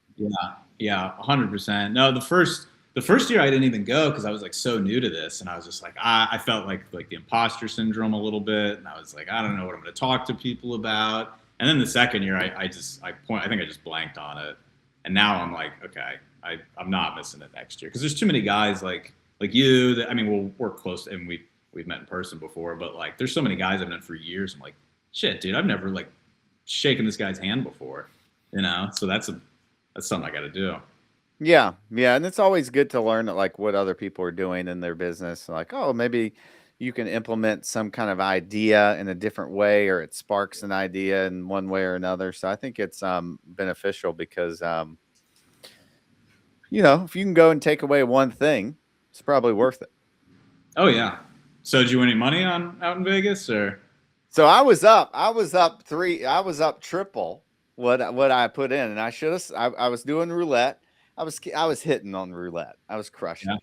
Yeah, 100%. No, the first year I didn't even go because I was like so new to this, and I was just like I felt like the imposter syndrome a little bit, and I was like I don't know what I'm going to talk to people about. And then the second year I think I just blanked on it, and now I'm like okay, I'm not missing it next year because there's too many guys like you that we'll work close and we've met in person before, but like there's so many guys I've known for years. I'm like shit, dude, I've never like shaken this guy's hand before, so that's something I got to do. Yeah, and it's always good to learn like what other people are doing in their business. Like, oh, maybe you can implement some kind of idea in a different way, or it sparks an idea in one way or another. So I think it's beneficial because if you can go and take away one thing, it's probably worth it. Oh yeah. So did you win any money out in Vegas or? So I was up triple what I put in, and I was doing roulette. I was hitting on roulette. I was crushing it.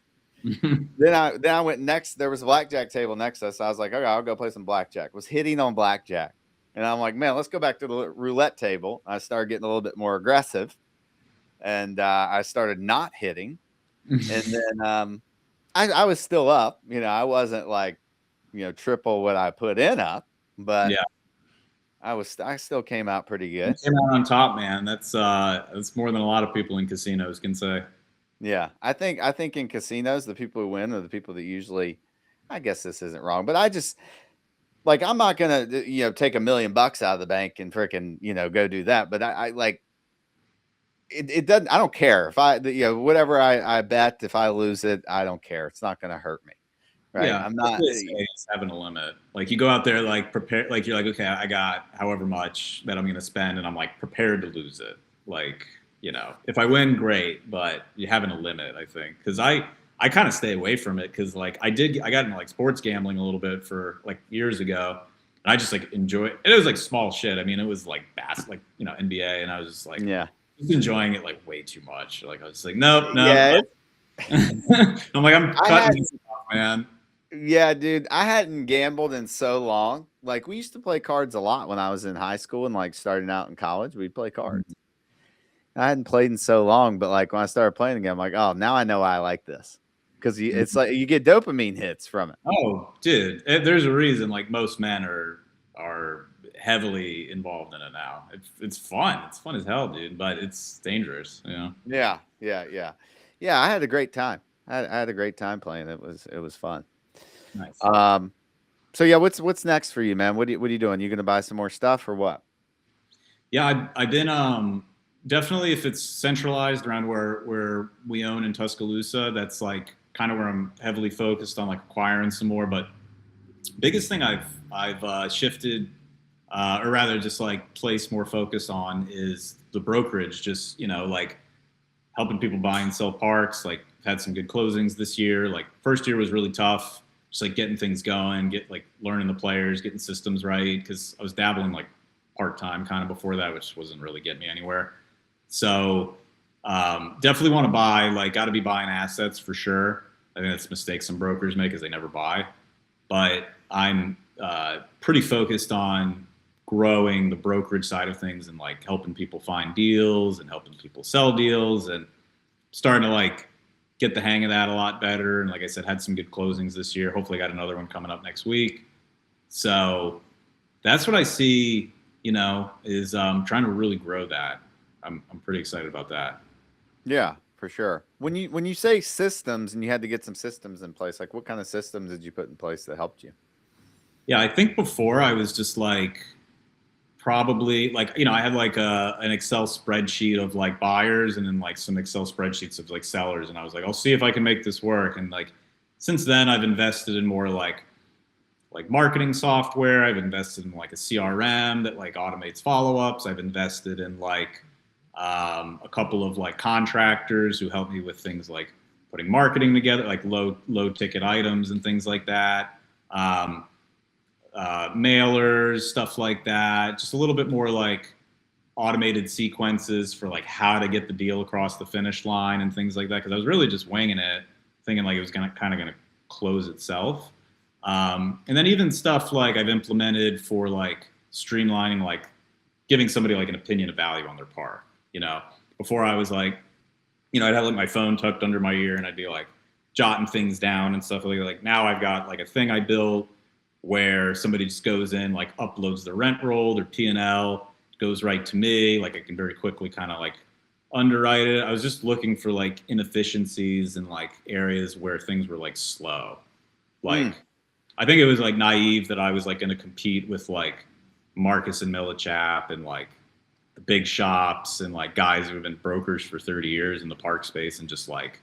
Then I went next. There was a blackjack table next to us. I was like, okay, I'll go play some blackjack. Was hitting on blackjack, and I'm like, man, let's go back to the roulette table. I started getting a little bit more aggressive, and I started not hitting, and then I was still up. I wasn't like triple what I put in up, but yeah, I still came out pretty good. You came out on top, man. That's more than a lot of people in casinos can say. Yeah, I think in casinos, the people who win are the people that usually, I guess this isn't wrong, but I just like, I'm not going to, take $1 million out of the bank and freaking, go do that. But I like it doesn't, I don't care if whatever I bet, if I lose it, I don't care. It's not going to hurt me. Right. Yeah. I'm not having a limit. Like you go out there, like prepare, like you're like, okay, I got however much that I'm going to spend and I'm like prepared to lose it. Like, if I win, great, but you're having a limit, I think. Cause I kind of stay away from it. Cause like I got into like sports gambling a little bit for like years ago. And I just like enjoy it. It was like small shit. I mean, it was like NBA. And I was just like, just enjoying it like way too much. Like I was like, no. Yeah. I'm like, I'm cutting this off, man. Yeah, dude, I hadn't gambled in so long. Like we used to play cards a lot when I was in high school and like starting out in college, we'd play cards. Mm-hmm. I hadn't played in so long, but like when I started playing again, I'm like, oh, now I know why I like this because it's like you get dopamine hits from it. Oh, dude, there's a reason like most men are heavily involved in it now. It's fun. It's fun as hell, dude, but it's dangerous. Yeah. I had a great time. I had a great time playing. It was fun. Nice. So yeah, what's next for you, man? What are you doing? You gonna buy some more stuff or what? Yeah, I've been definitely if it's centralized around where we own in Tuscaloosa, that's like kind of where I'm heavily focused on like acquiring some more. But biggest thing I've shifted, or rather just like place more focus on is the brokerage. Just like helping people buy and sell parks. Like had some good closings this year. Like first year was really tough. Just like getting things going, learning the players, getting systems right. Cause I was dabbling like part-time kind of before that, which wasn't really getting me anywhere. So definitely want to buy, got to be buying assets for sure. I think that's a mistake some brokers make because they never buy. But I'm pretty focused on growing the brokerage side of things and like helping people find deals and helping people sell deals and starting to get the hang of that a lot better. And like I said, had some good closings this year. Hopefully got another one coming up next week. So that's what I see, is trying to really grow that. I'm pretty excited about that. Yeah, for sure. When you say systems and you had to get some systems in place, like what kind of systems did you put in place that helped you? Yeah, I think before I was just like probably like, I had like an Excel spreadsheet of like buyers and then like some Excel spreadsheets of like sellers. And I was like, I'll see if I can make this work. And like, since then I've invested in more like marketing software. I've invested in like a CRM that like automates follow-ups. I've invested in like a couple of like contractors who help me with things like putting marketing together, like low ticket items and things like that. Mailers, stuff like that. Just a little bit more like automated sequences for like how to get the deal across the finish line and things like that. Because I was really just winging it, thinking like it was gonna close itself. And then even stuff like I've implemented for like streamlining, like giving somebody like an opinion of value on their par. Before I was like, I'd have like my phone tucked under my ear and I'd be like jotting things down and stuff like now I've got like a thing I built where somebody just goes in, like uploads their rent roll, their P&L, goes right to me. Like I can very quickly kind of like underwrite it. I was just looking for like inefficiencies and like areas where things were like slow. Like I think it was like naive that I was like going to compete with like Marcus and Millichap and like the big shops and like guys who have been brokers for 30 years in the park space and just like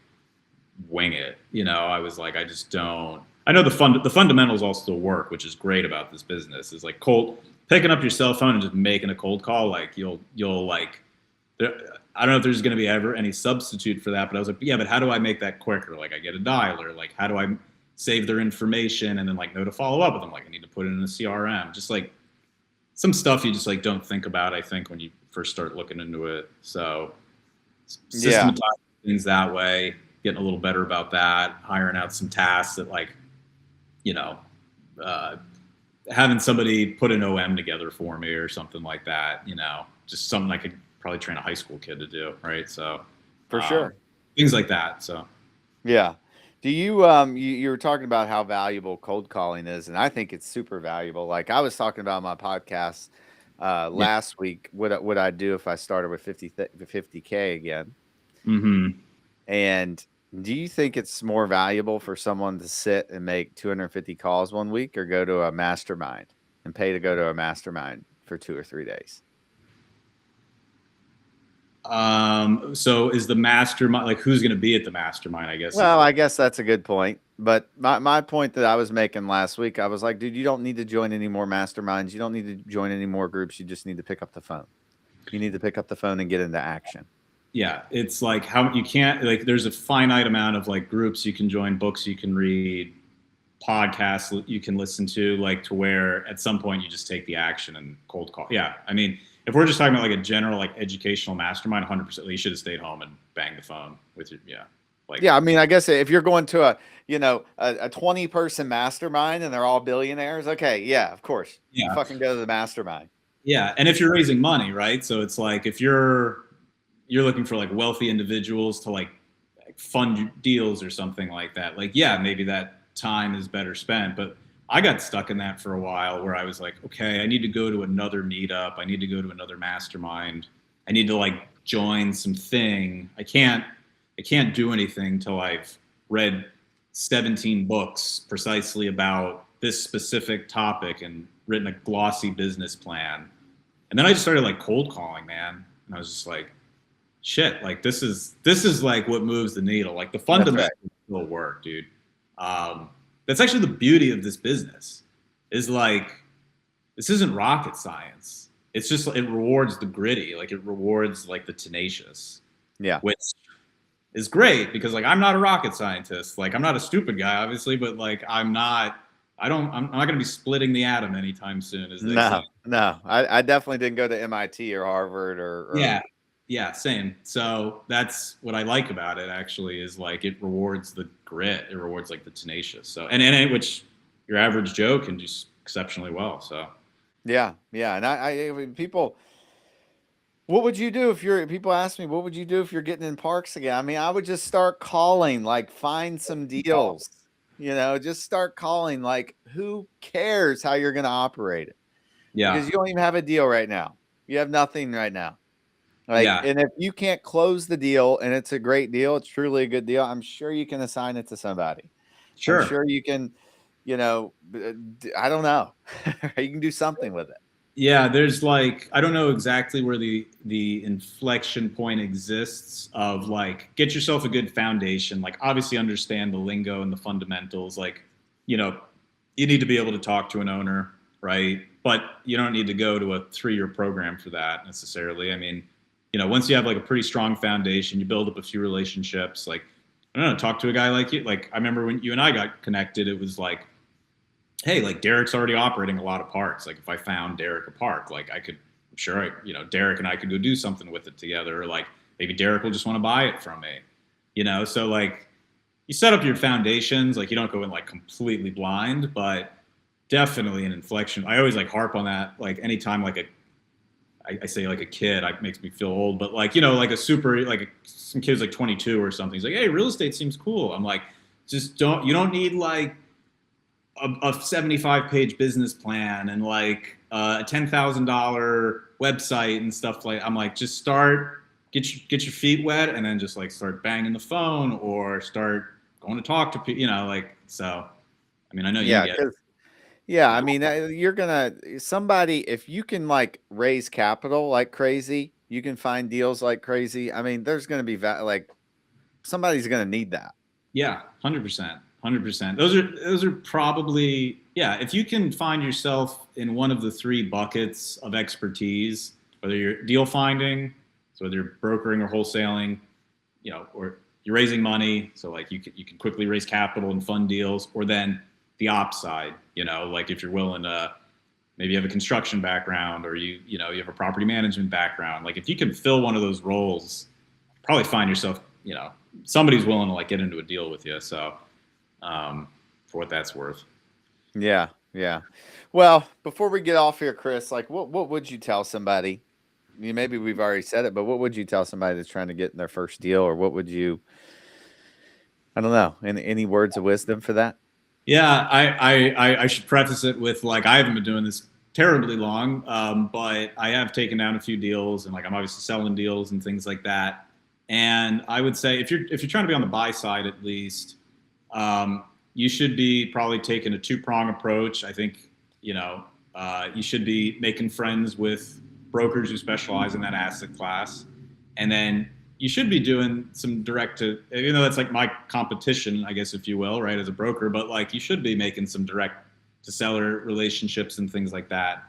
wing it. I was like, I know the fundamentals all still work, which is great about this business. Is like picking up your cell phone and just making a cold call. Like you'll like, I don't know if there's going to be ever any substitute for that, but I was like, yeah, but how do I make that quicker? Like I get a dialer. Like how do I save their information and then like know to follow up with them? Like I need to put it in a CRM. Just like some stuff you just like don't think about, I think, when you first start looking into it. So systematizing things that way, getting a little better about that, hiring out some tasks that like, having somebody put an OM together for me or something like that, just something I could probably train a high school kid to do. Right. So for sure. Things like that. So, yeah. Do you, you were talking about how valuable cold calling is, and I think it's super valuable. Like I was talking about my podcast last week, what I'd do if I started with 50K again. Mm-hmm. And do you think it's more valuable for someone to sit and make 250 calls one week or go to a mastermind and pay to go to a mastermind for 2 or 3 days? So is the mastermind, like who's going to be at the mastermind, I guess? Well, I guess that's a good point. But my point that I was making last week, I was like, dude, you don't need to join any more masterminds. You don't need to join any more groups. You just need to pick up the phone. You need to pick up the phone and get into action. Yeah, it's like how you can't, like there's a finite amount of like groups you can join, books you can read, podcasts you can listen to, like to where at some point you just take the action and cold call. Yeah, I mean, if we're just talking about like a general like educational mastermind, 100%, you should have stayed home and banged the phone with your I mean, I guess if you're going to a 20-person mastermind and they're all billionaires, okay, yeah, of course, you fucking go to the mastermind. Yeah, and if you're raising money, right? So it's like if you're looking for like wealthy individuals to like fund deals or something like that. Like, yeah, maybe that time is better spent. But I got stuck in that for a while where I was like, okay, I need to go to another meetup. I need to go to another mastermind. I need to like join something. I can't do anything till I've read 17 books precisely about this specific topic and written a glossy business plan. And then I just started like cold calling, man. And I was just like, shit, like this is like what moves the needle. Like the fundamentals will work, dude. That's actually the beauty of this business is like, this isn't rocket science. It's just, it rewards the gritty. Like it rewards like the tenacious. Yeah. Which is great because like, I'm not a rocket scientist. Like I'm not a stupid guy, obviously, but like, I'm not going to be splitting the atom anytime soon. No, I definitely didn't go to MIT or Harvard or Yeah, same. So that's what I like about it actually is like it rewards the grit. It rewards like the tenacious. So and which your average Joe can do exceptionally well. So yeah. And I people, what would you do people ask me, what would you do if you're getting in parks again? I mean, I would just start calling, like find some deals, just start calling. Like who cares how you're going to operate it? Yeah. Because you don't even have a deal right now. You have nothing right now. And if you can't close the deal and it's a great deal, it's truly a good deal, I'm sure you can assign it to somebody. Sure. I'm sure you can, I don't know. You can do something with it. Yeah, there's like, I don't know exactly where the inflection point exists of like, get yourself a good foundation, like obviously understand the lingo and the fundamentals, like, you know, you need to be able to talk to an owner, right? But you don't need to go to a 3-year program for that necessarily. I mean, once you have like a pretty strong foundation, you build up a few relationships, like, I don't know, talk to a guy like you. Like, I remember when you and I got connected, it was like, hey, like Derek's already operating a lot of parks. Like if I found Derek a park, like Derek and I could go do something with it together. Or like maybe Derek will just want to buy it from me, So like you set up your foundations, like you don't go in like completely blind, but definitely an inflection. I always like harp on that. Like anytime like I say like a kid, it makes me feel old, but like, like some kids like 22 or something. He's like, hey, real estate seems cool. I'm like, you don't need like a 75-page business plan and like a $10,000 website and stuff like. I'm like, just start, get your feet wet, and then just like start banging the phone or start going to talk to people. Like so. I mean, I know you get it. Yeah, I mean, if you can like raise capital like crazy, you can find deals like crazy. I mean, there's going to be like somebody's going to need that. Yeah, 100%. 100%. Those are probably, yeah, if you can find yourself in one of the 3 buckets of expertise, whether you're deal finding, so whether you're brokering or wholesaling, or you're raising money, so like you can quickly raise capital and fund deals, or then the ops side, like if you're willing to maybe you have a construction background or you have a property management background, like if you can fill one of those roles, probably find yourself, somebody's willing to like get into a deal with you. So for what that's worth. Yeah. Well, before we get off here, Chris, like what would you tell somebody? Maybe we've already said it, but what would you tell somebody that's trying to get in their first deal, or what would you? I don't know. Any words of wisdom for that? Yeah, I should preface it with like I haven't been doing this terribly long, but I have taken down a few deals, and like I'm obviously selling deals and things like that. And I would say if you're trying to be on the buy side at least, you should be probably taking a 2-prong approach. I think you should be making friends with brokers who specialize in that asset class, and then you should be doing some direct to, even though that's like my competition, I guess, if you will, right, as a broker, but like you should be making some direct to seller relationships and things like that.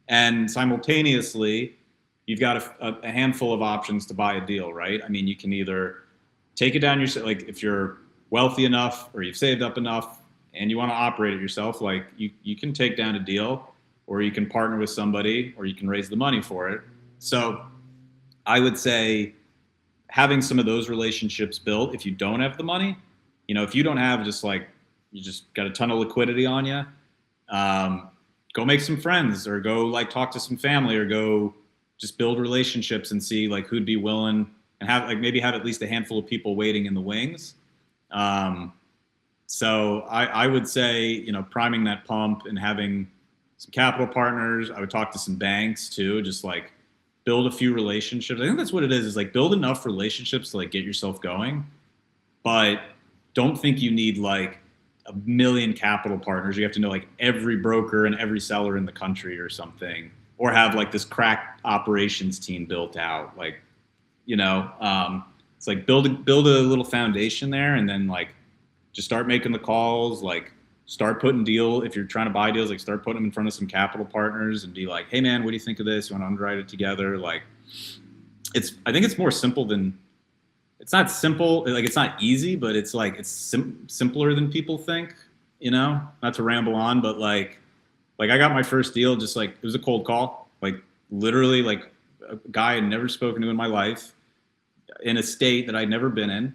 And simultaneously, you've got a handful of options to buy a deal, right? I mean, you can either take it down yourself, like if you're wealthy enough or you've saved up enough and you want to operate it yourself, like you can take down a deal, or you can partner with somebody, or you can raise the money for it. So I would say having some of those relationships built, if you don't have the money, if you don't have just like, you just got a ton of liquidity on you, go make some friends, or go like talk to some family, or go just build relationships and see like who'd be willing, and have like maybe have at least a handful of people waiting in the wings. So I would say, priming that pump and having some capital partners. I would talk to some banks too, just like build a few relationships. I think that's what it is like build enough relationships to like get yourself going, but don't think you need like a million capital partners. You have to know like every broker and every seller in the country or something, or have like this crack operations team built out. Like, it's like build a little foundation there, and then like just start making the calls, like start putting if you're trying to buy deals, like start putting them in front of some capital partners and be like, hey man, what do you think of this? You want to underwrite it together? Like I think it's more simple than, it's not simple. Like it's not easy, but it's like, it's simpler than people think, not to ramble on, but like I got my first deal, just like, it was a cold call, like literally like a guy I'd never spoken to in my life in a state that I'd never been in.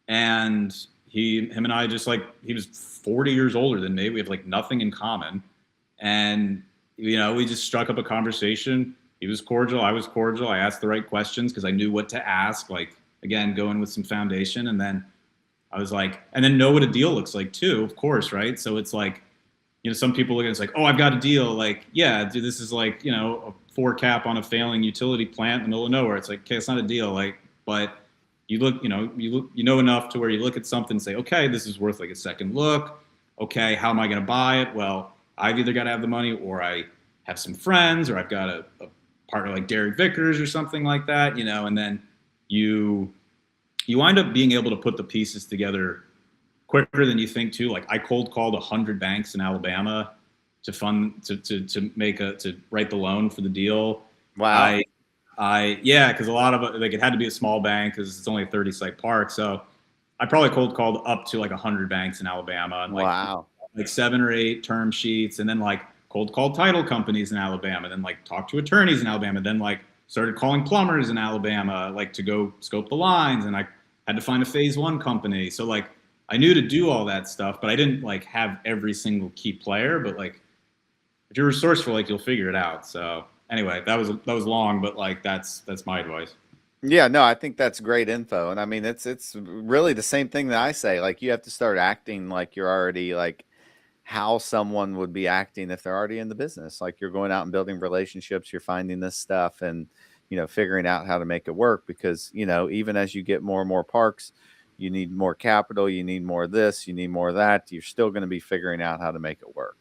And him and I just like, he was 40 years older than me. We have like nothing in common. And, we just struck up a conversation. He was cordial. I was cordial. I asked the right questions because I knew what to ask, like, again, going with some foundation. And then I was like, and then know what a deal looks like too, of course. Right. So it's like, some people look at it, it's like, oh, I've got a deal. Like, yeah, dude, this is like, a 4 cap on a failing utility plant in the middle of nowhere. It's like, okay, it's not a deal. Like, but you look, you know enough to where you look at something and say, okay, this is worth like a second look. Okay, how am I going to buy it? Well, I've either got to have the money, or I have some friends, or I've got a partner like Derek Vickers or something like that, and then you wind up being able to put the pieces together quicker than you think too. Like I cold called 100 banks in Alabama to write the loan for the deal. Wow. Because a lot of it, like it had to be a small bank because it's only a 30 site park. So I probably cold called up to like 100 banks in Alabama and like 7 or 8 term sheets, and then like cold called title companies in Alabama, then like talked to attorneys in Alabama, then like started calling plumbers in Alabama, like to go scope the lines, and I had to find a phase 1 company. So like I knew to do all that stuff, but I didn't like have every single key player. But like if you're resourceful, like you'll figure it out. So anyway, that was long, but like that's my advice. Yeah, no, I think that's great info. And I mean, it's really the same thing that I say. Like you have to start acting like you're already like how someone would be acting if they're already in the business. Like you're going out and building relationships, you're finding this stuff and, figuring out how to make it work because, even as you get more and more parks, you need more capital, you need more of this, you need more of that. You're still going to be figuring out how to make it work.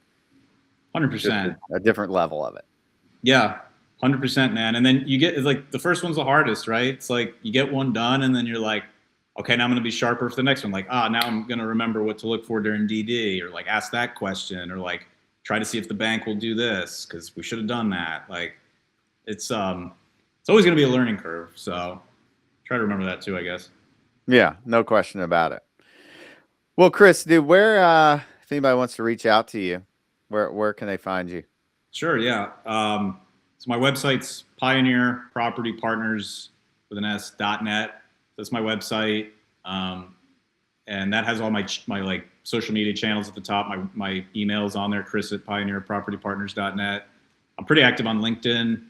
100%. A different level of it. Yeah. 100%, man. And then you get like the first one's the hardest, right? It's like you get one done and then you're like, okay, now I'm going to be sharper for the next one. Like, now I'm going to remember what to look for during DD, or like ask that question, or like try to see if the bank will do this because we should have done that. Like it's always going to be a learning curve. So try to remember that too, I guess. Yeah, no question about it. Well, Chris, dude, where if anybody wants to reach out to you, where can they find you? Sure, yeah. So my website's Pioneer Property Partners with an S.net. That's my website, and that has all my like social media channels at the top. My email's on there, Chris at pioneerpropertypartners.net. I'm pretty active on LinkedIn.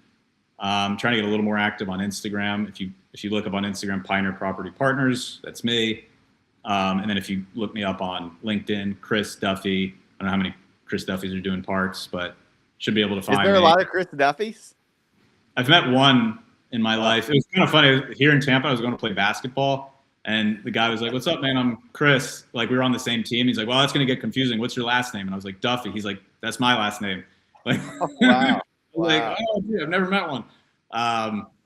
I'm trying to get a little more active on Instagram. If you look up on Instagram, Pioneer Property Partners, that's me. And then if you look me up on LinkedIn, Chris Duffy. I don't know how many Chris Duffys are doing parks, but should be able to find me. Is there a lot of Chris Duffys? I've met one in my life. It was kind of funny. Here in Tampa, I was going to play basketball, and the guy was like, "What's up, man? I'm Chris." Like we were on the same team. He's like, "Well, that's going to get confusing. What's your last name?" And I was like, "Duffy." He's like, "That's my last name." Like, oh, wow. Like, oh, dude, I've never met one.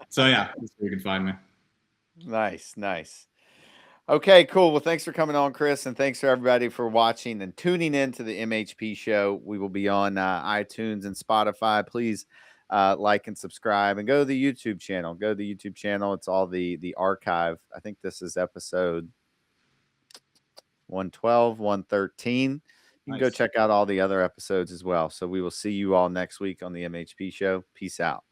So yeah, that's where you can find me. Nice. Okay, cool. Well, thanks for coming on, Chris, and thanks for everybody for watching and tuning in to the MHP Show. We will be on iTunes and Spotify. Please like and subscribe, and go to the YouTube channel. It's all the archive. I think this is episode 112, 113. You can go check out all the other episodes as well. So we will see you all next week on the MHP Show. Peace out.